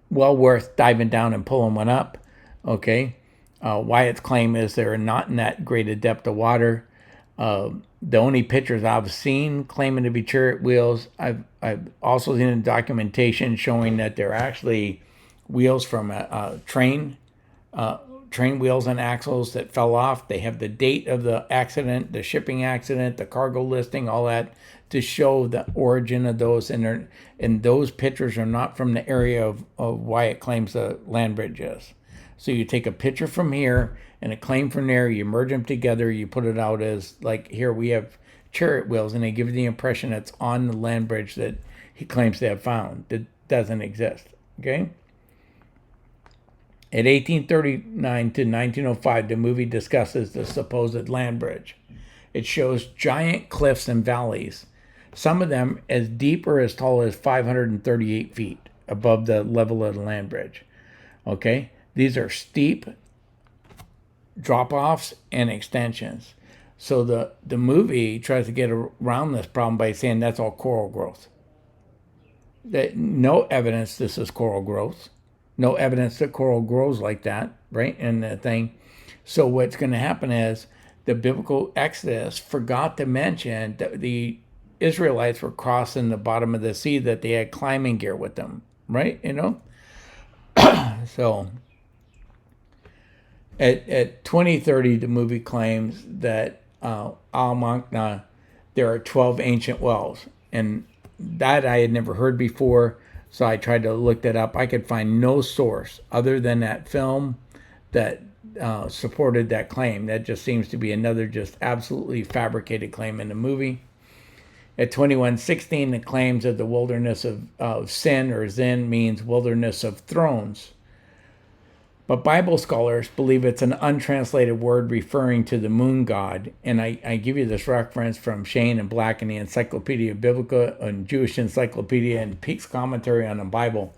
Speaker 3: Well worth diving down and pulling one up. Okay? Wyatt's claim is they're not in that great a depth of water. The only pictures I've seen claiming to be chariot wheels, I've also seen documentation showing that they're actually wheels from a train wheels and axles that fell off. They have the date of the accident, the shipping accident, the cargo listing, all that to show the origin of those. And those pictures are not from the area of Wyatt claims the land bridge is. So you take a picture from here and a claim from there, you merge them together, you put it out as like, here we have chariot wheels, and they give you the impression it's on the land bridge that he claims to have found that doesn't exist. Okay? At 1839 to 1905, the movie discusses the supposed land bridge. It shows giant cliffs and valleys, some of them as deep or as tall as 538 feet above the level of the land bridge. Okay? These are steep drop-offs and extensions. So the movie tries to get around this problem by saying that's all coral growth. That no evidence this is coral growth. No evidence that coral grows like that, right? And the thing. So what's going to happen is the biblical Exodus forgot to mention that the Israelites were crossing the bottom of the sea, that they had climbing gear with them, right? You know? So at 2030, the movie claims that Al Makna, there are 12 ancient wells. And that I had never heard before, so I tried to look that up. I could find no source other than that film that supported that claim. That just seems to be another just absolutely fabricated claim in the movie. At 2116, the claims of the wilderness of Sin, or Zin, means wilderness of thrones. But Bible scholars believe it's an untranslated word referring to the moon god. And I give you this reference from Shane and Black in the Encyclopedia Biblica and Jewish Encyclopedia and Peake's commentary on the Bible,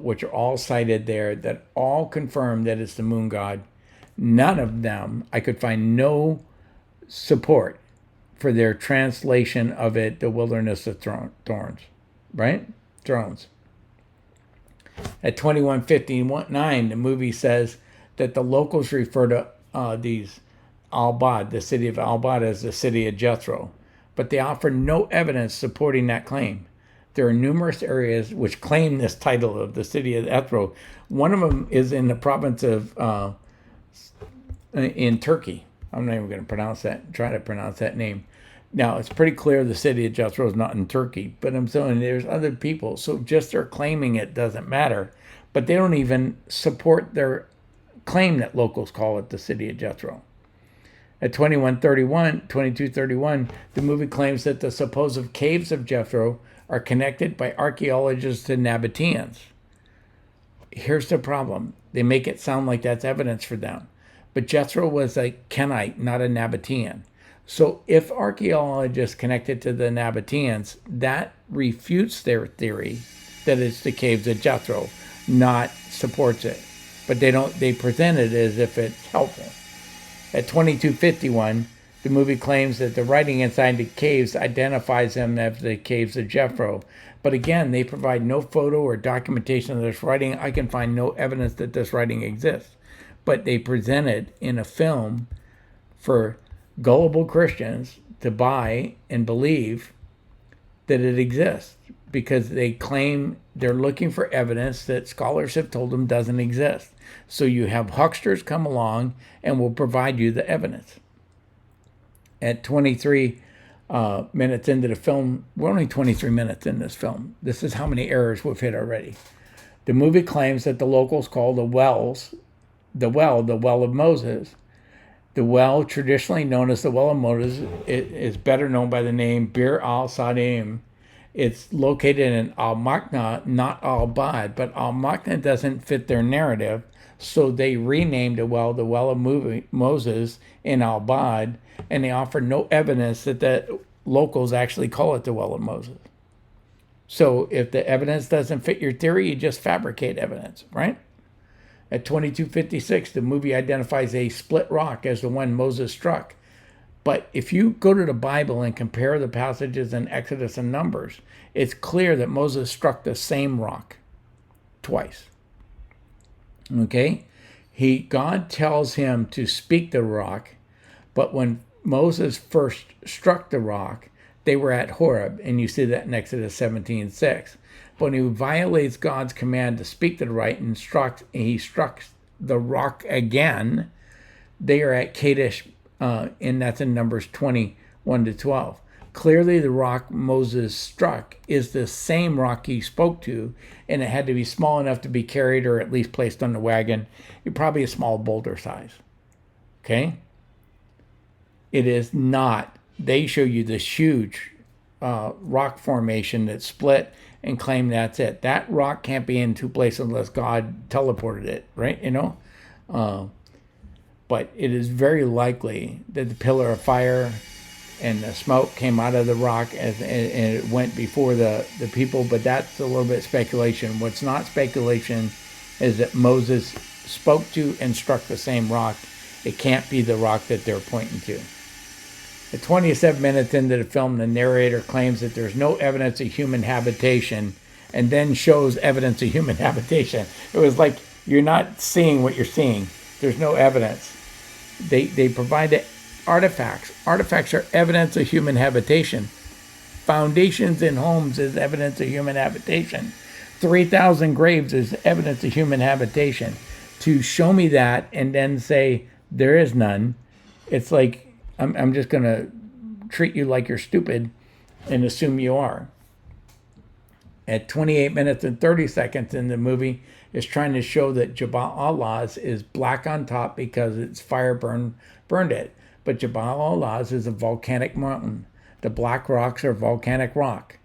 Speaker 3: which are all cited there, that all confirm that it's the moon god. None of them, I could find no support for their translation of it, the wilderness of thorns, right? Thrones. At 2159, the movie says that the locals refer to these Al-Bad, the city of Al-Bad, as the city of Jethro, but they offer no evidence supporting that claim. There are numerous areas which claim this title of the city of Jethro. One of them is in the province of in Turkey. I'm not even going to try to pronounce that name. Now, it's pretty clear the city of Jethro is not in Turkey, but I'm saying there's other people. So just their claiming it doesn't matter. But they don't even support their claim that locals call it the city of Jethro. At 2231, the movie claims that the supposed caves of Jethro are connected by archaeologists to Nabateans. Here's the problem. They make it sound like that's evidence for them. But Jethro was a Kenite, not a Nabatean. So if archaeologists connected to the Nabateans, that refutes their theory that it's the caves of Jethro, not supports it. But they present it as if it's helpful. At 2251, the movie claims that the writing inside the caves identifies them as the caves of Jethro. But again, they provide no photo or documentation of this writing. I can find no evidence that this writing exists. But they present it in a film for gullible Christians to buy and believe that it exists, because they claim they're looking for evidence that scholars have told them doesn't exist. So you have hucksters come along and will provide you the evidence. At 23 minutes into the film, we're only 23 minutes in this film. This is how many errors we've hit already. The movie claims that the locals call the well of Moses. The well, traditionally known as the well of Moses, is better known by the name Bir al-Sadim. It's located in Al-Makna, not Al-Bad, but Al-Makna doesn't fit their narrative, so they renamed the well of Moses in Al-Bad, and they offer no evidence that the locals actually call it the well of Moses. So if the evidence doesn't fit your theory, you just fabricate evidence, right? At 2256, the movie identifies a split rock as the one Moses struck. But if you go to the Bible and compare the passages in Exodus and Numbers, it's clear that Moses struck the same rock twice. Okay? God tells him to speak the rock, but when Moses first struck the rock, they were at Horeb, and you see that in Exodus 17:6. But when he violates God's command to speak to the right and he struck the rock again, they are at Kadesh, and that's in Numbers 21-12. Clearly, the rock Moses struck is the same rock he spoke to, and it had to be small enough to be carried or at least placed on the wagon. Probably a small boulder size. Okay? It is not. They show you this huge rock formation that split and claim that's it. That rock can't be in two places unless God teleported it, right? But it is very likely that the pillar of fire and the smoke came out of the rock and it went before the people, but that's a little bit speculation. What's not speculation is that Moses spoke to and struck the same rock. It can't be the rock that they're pointing to. At 27 minutes into the film, the narrator claims that there's no evidence of human habitation and then shows evidence of human habitation. It was like, you're not seeing what you're seeing. There's no evidence. They provide the artifacts. Artifacts are evidence of human habitation. Foundations in homes is evidence of human habitation. 3,000 graves is evidence of human habitation. To show me that and then say there is none, it's like I'm just going to treat you like you're stupid and assume you are. At 28 minutes and 30 seconds in the movie, it's trying to show that Jabal al-Lawz is black on top because its fire burned it. But Jabal al-Lawz is a volcanic mountain. The black rocks are volcanic rock.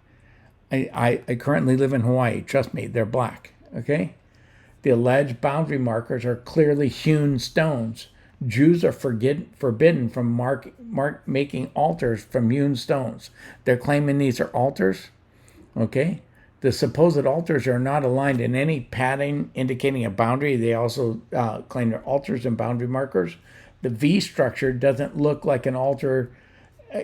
Speaker 3: I currently live in Hawaii. Trust me, they're black. Okay? The alleged boundary markers are clearly hewn stones. Jews are forbidden from making altars from hewn stones. They're claiming these are altars. Okay? The supposed altars are not aligned in any pattern indicating a boundary. They also claim they're altars and boundary markers. The V structure doesn't look like an altar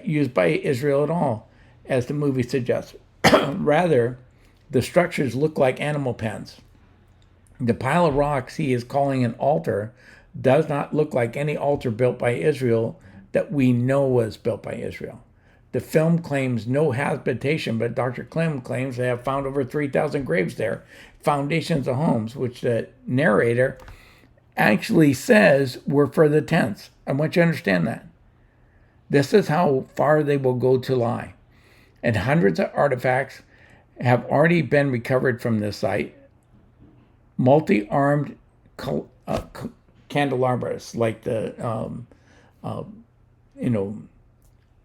Speaker 3: used by Israel at all, as the movie suggests. Rather, the structures look like animal pens. The pile of rocks he is calling an altar does not look like any altar built by Israel that we know was built by Israel. The film claims no habitation, but Dr. Clem claims they have found over 3,000 graves there, foundations of homes, which the narrator actually says were for the tents. I want you to understand that. This is how far they will go to lie. And hundreds of artifacts have already been recovered from this site. Multi-armed candelabras, like the,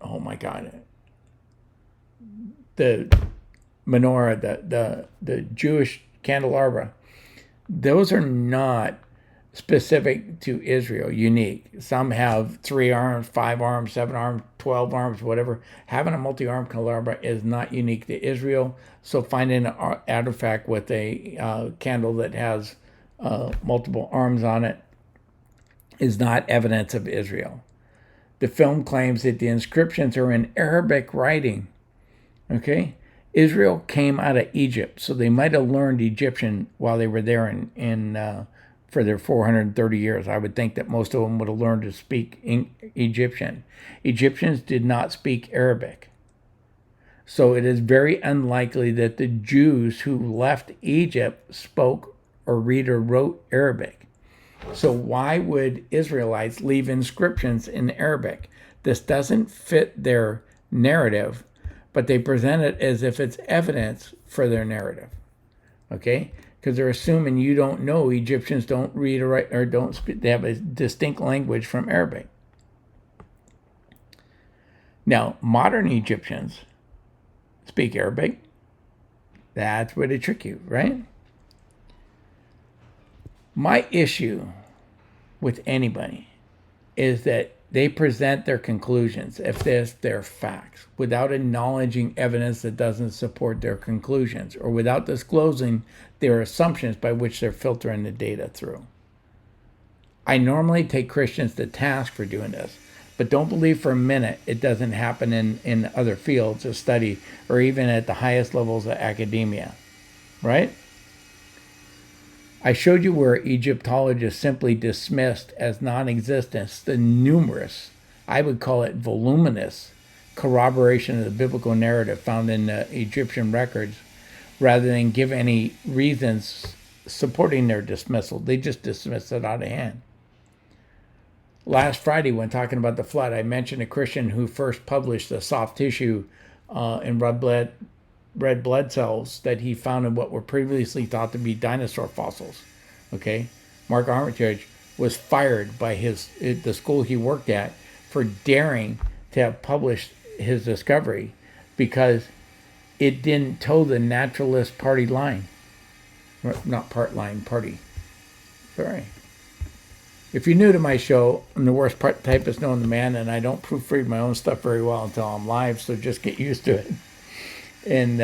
Speaker 3: oh my God, the menorah, the Jewish candelabra. Those are not specific to Israel, unique. Some have 3 arms, 5 arms, 7 arms, 12 arms, whatever. Having a multi-armed candelabra is not unique to Israel. So finding an artifact with a candle that has multiple arms on it is not evidence of Israel. The film claims that the inscriptions are in Arabic writing. Okay? Israel came out of Egypt, so they might have learned Egyptian while they were there for their 430 years. I would think that most of them would have learned to speak Egyptian. Egyptians did not speak Arabic. So it is very unlikely that the Jews who left Egypt spoke or read or wrote Arabic. So why would Israelites leave inscriptions in Arabic? This doesn't fit their narrative, but they present it as if it's evidence for their narrative. Okay? Because they're assuming you don't know Egyptians don't read or write or don't speak. They have a distinct language from Arabic. Now, modern Egyptians speak Arabic. That's where they trick you, right? My issue with anybody is that they present their conclusions if they're facts without acknowledging evidence that doesn't support their conclusions, or without disclosing their assumptions by which they're filtering the data through. I normally take Christians to task for doing this, but don't believe for a minute it doesn't happen in other fields of study or even at the highest levels of academia, right? I showed you where Egyptologists simply dismissed as non-existent the numerous, I would call it voluminous, corroboration of the biblical narrative found in the Egyptian records, rather than give any reasons supporting their dismissal. They just dismissed it out of hand. Last Friday, when talking about the flood, I mentioned a Christian who first published the soft tissue in red blood cells that he found in what were previously thought to be dinosaur fossils. Okay, Mark Armitage was fired by the school he worked at for daring to have published his discovery because it didn't toe the naturalist party line. Not part line, party. Sorry. If you're new to my show, I'm the worst typist known to man, and I don't proofread my own stuff very well until I'm live, so just get used to it. And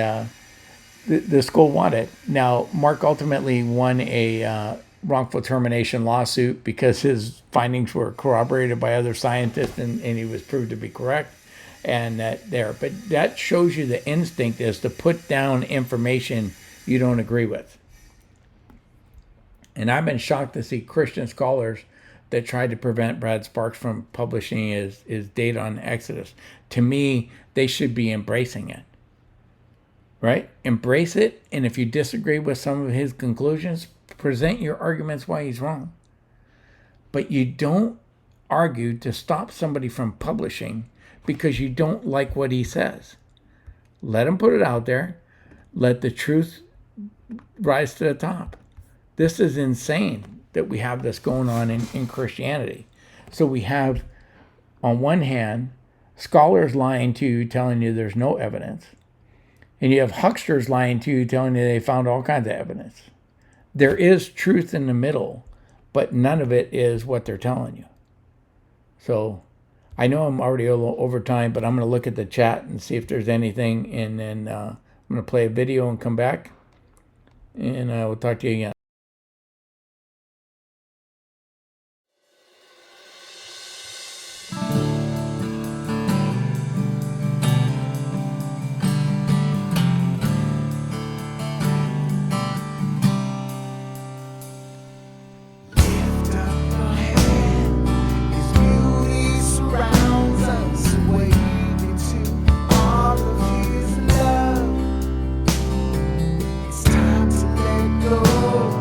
Speaker 3: the school won it. Now, Mark ultimately won a wrongful termination lawsuit because his findings were corroborated by other scientists, and he was proved to be correct. And but that shows you the instinct is to put down information you don't agree with. And I've been shocked to see Christian scholars that tried to prevent Brad Sparks from publishing his data on Exodus. To me, they should be embracing it. Right? Embrace it, and if you disagree with some of his conclusions, present your arguments why he's wrong. But you don't argue to stop somebody from publishing because you don't like what he says. Let him put it out there. Let the truth rise to the top. This is insane that we have this going on in Christianity. So we have, on one hand, scholars lying to you, telling you there's no evidence. And you have hucksters lying to you, telling you they found all kinds of evidence. There is truth in the middle, but none of it is what they're telling you. So I know I'm already a little over time, but I'm going to look at the chat and see if there's anything. And then I'm going to play a video and come back. And we'll talk to you again.
Speaker 1: Lift up your head, 'cause beauty surrounds us, waiting to all of His love. It's time to let go.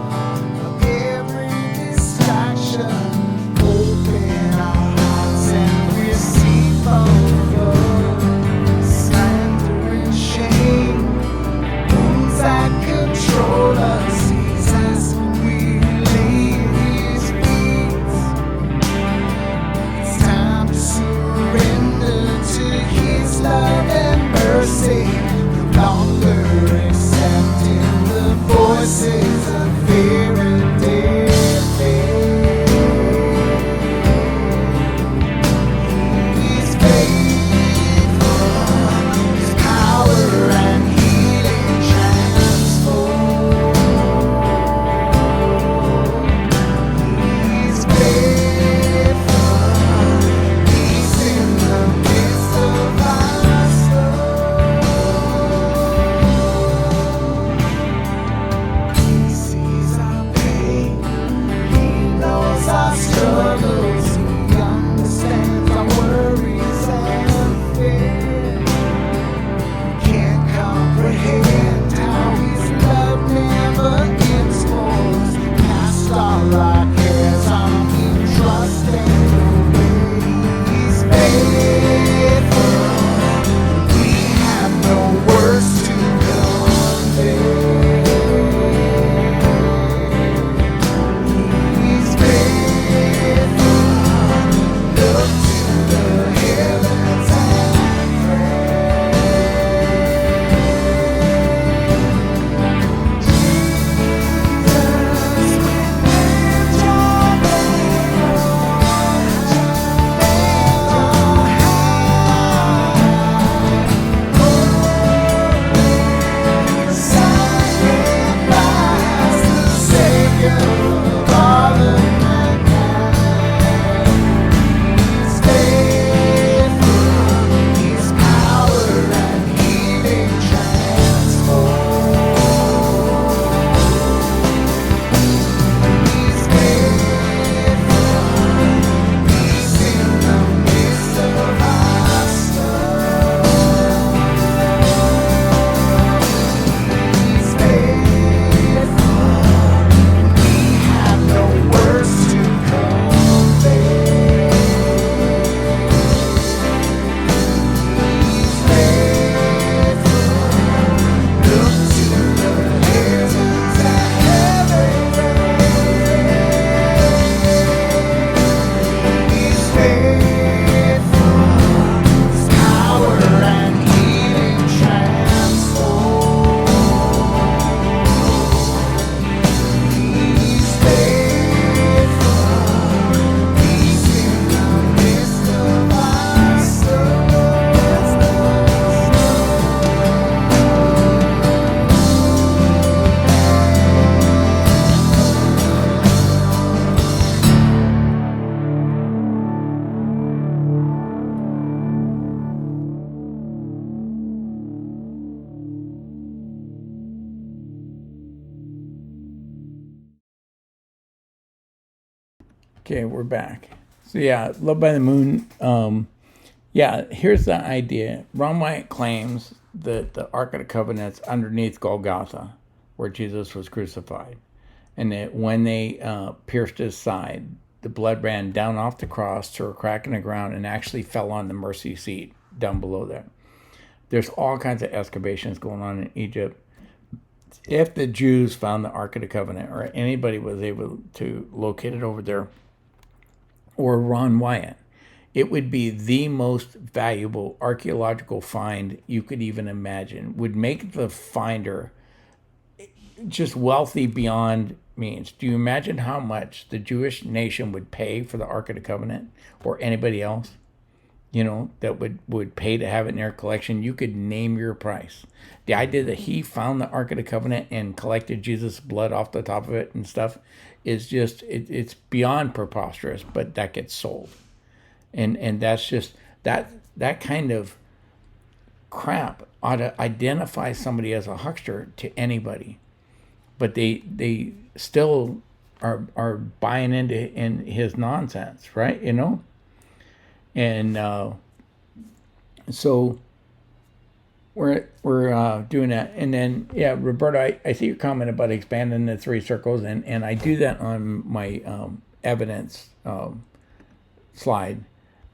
Speaker 3: Okay, we're back. So yeah, Love by the Moon. Yeah, here's the idea. Ron Wyatt claims that the Ark of the Covenant's underneath Golgotha, where Jesus was crucified, and that when they pierced his side, the blood ran down off the cross through a crack in the ground and actually fell on the mercy seat down below there. There's all kinds of excavations going on in Egypt. If the Jews found the Ark of the Covenant, or anybody was able to locate it over there, or Ron Wyatt, it would be the most valuable archaeological find you could even imagine. Would make the finder just wealthy beyond means. Do you imagine how much the Jewish nation would pay for the Ark of the Covenant, or anybody else, that would pay to have it in their collection? You could name your price. The idea that he found the Ark of the Covenant and collected Jesus' blood off the top of it and stuff is just, it's beyond preposterous, but that gets sold. And that's just, that kind of crap ought to identify somebody as a huckster to anybody. But they still are buying into in his nonsense, right? And so we're doing that. And then, yeah, Roberta, I see your comment about expanding the three circles, and I do that on my evidence slide,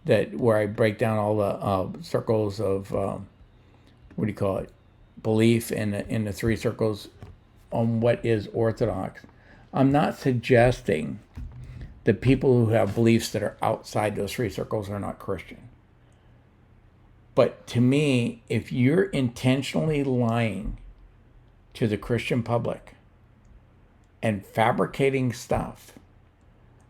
Speaker 3: that where I break down all the circles of belief in the three circles on what is orthodox. I'm not suggesting that people who have beliefs that are outside those three circles are not Christian. But to me, if you're intentionally lying to the Christian public and fabricating stuff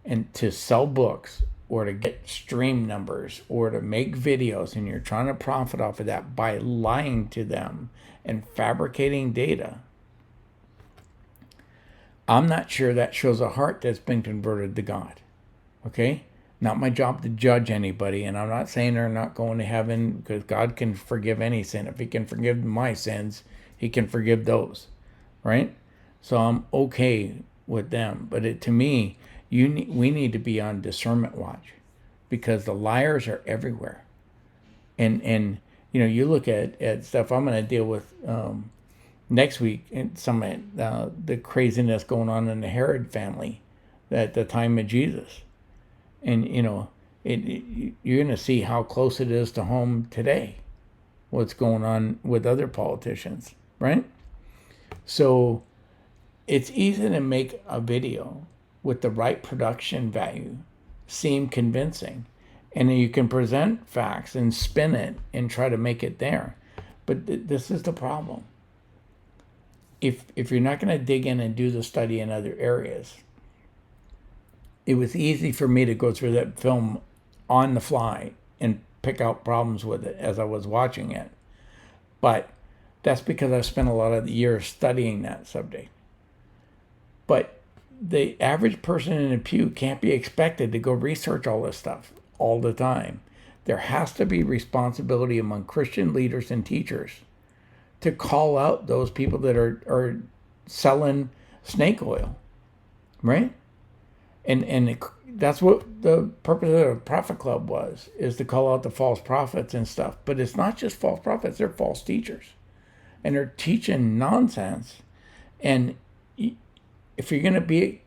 Speaker 3: and to sell books or to get stream numbers or to make videos, and you're trying to profit off of that by lying to them and fabricating data, I'm not sure that shows a heart that's been converted to God. Okay? Not my job to judge anybody, and I'm not saying they're not going to heaven, because God can forgive any sin. If he can forgive my sins, he can forgive those, right? So I'm okay with them. But to me, we need to be on discernment watch, because the liars are everywhere. And you look at stuff I'm going to deal with next week, and some of the craziness going on in the Herod family at the time of Jesus. And, you're going to see how close it is to home today, what's going on with other politicians, right? So it's easy to make a video with the right production value seem convincing. And then you can present facts and spin it and try to make it there. But this is the problem. If you're not going to dig in and do the study in other areas, it was easy for me to go through that film on the fly and pick out problems with it as I was watching it. But that's because I've spent a lot of the years studying that subject. But the average person in a pew can't be expected to go research all this stuff all the time. There has to be responsibility among Christian leaders and teachers to call out those people that are selling snake oil, right? And that's what the purpose of the Prophet Club was, is to call out the false prophets and stuff. But it's not just false prophets, they're false teachers. And they're teaching nonsense. And if you're going to be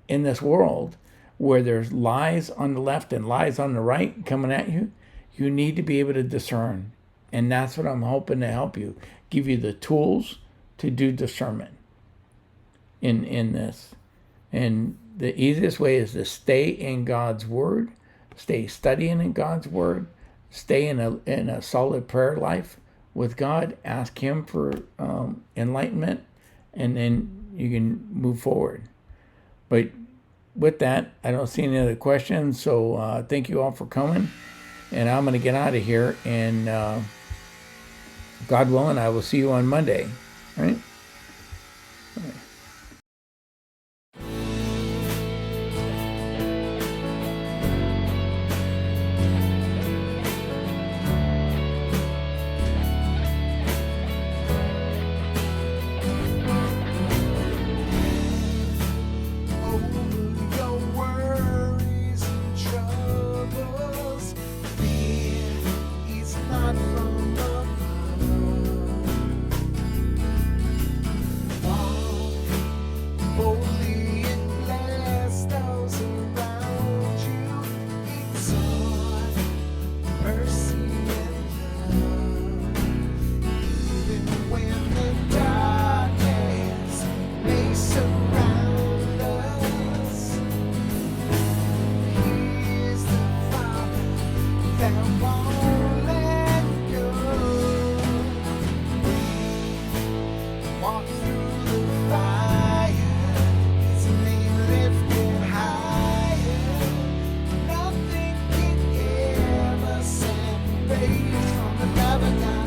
Speaker 3: in this world where there's lies on the left and lies on the right coming at you, you need to be able to discern. And that's what I'm hoping to help you, give you the tools to do discernment in this. And the easiest way is to stay in God's word, stay studying in God's word, stay in a solid prayer life with God, ask him for enlightenment, and then you can move forward. But with that, I don't see any other questions, so thank you all for coming, and I'm going to get out of here, and God willing, I will see you on Monday, right?
Speaker 1: Don't worry. fade from the love of God.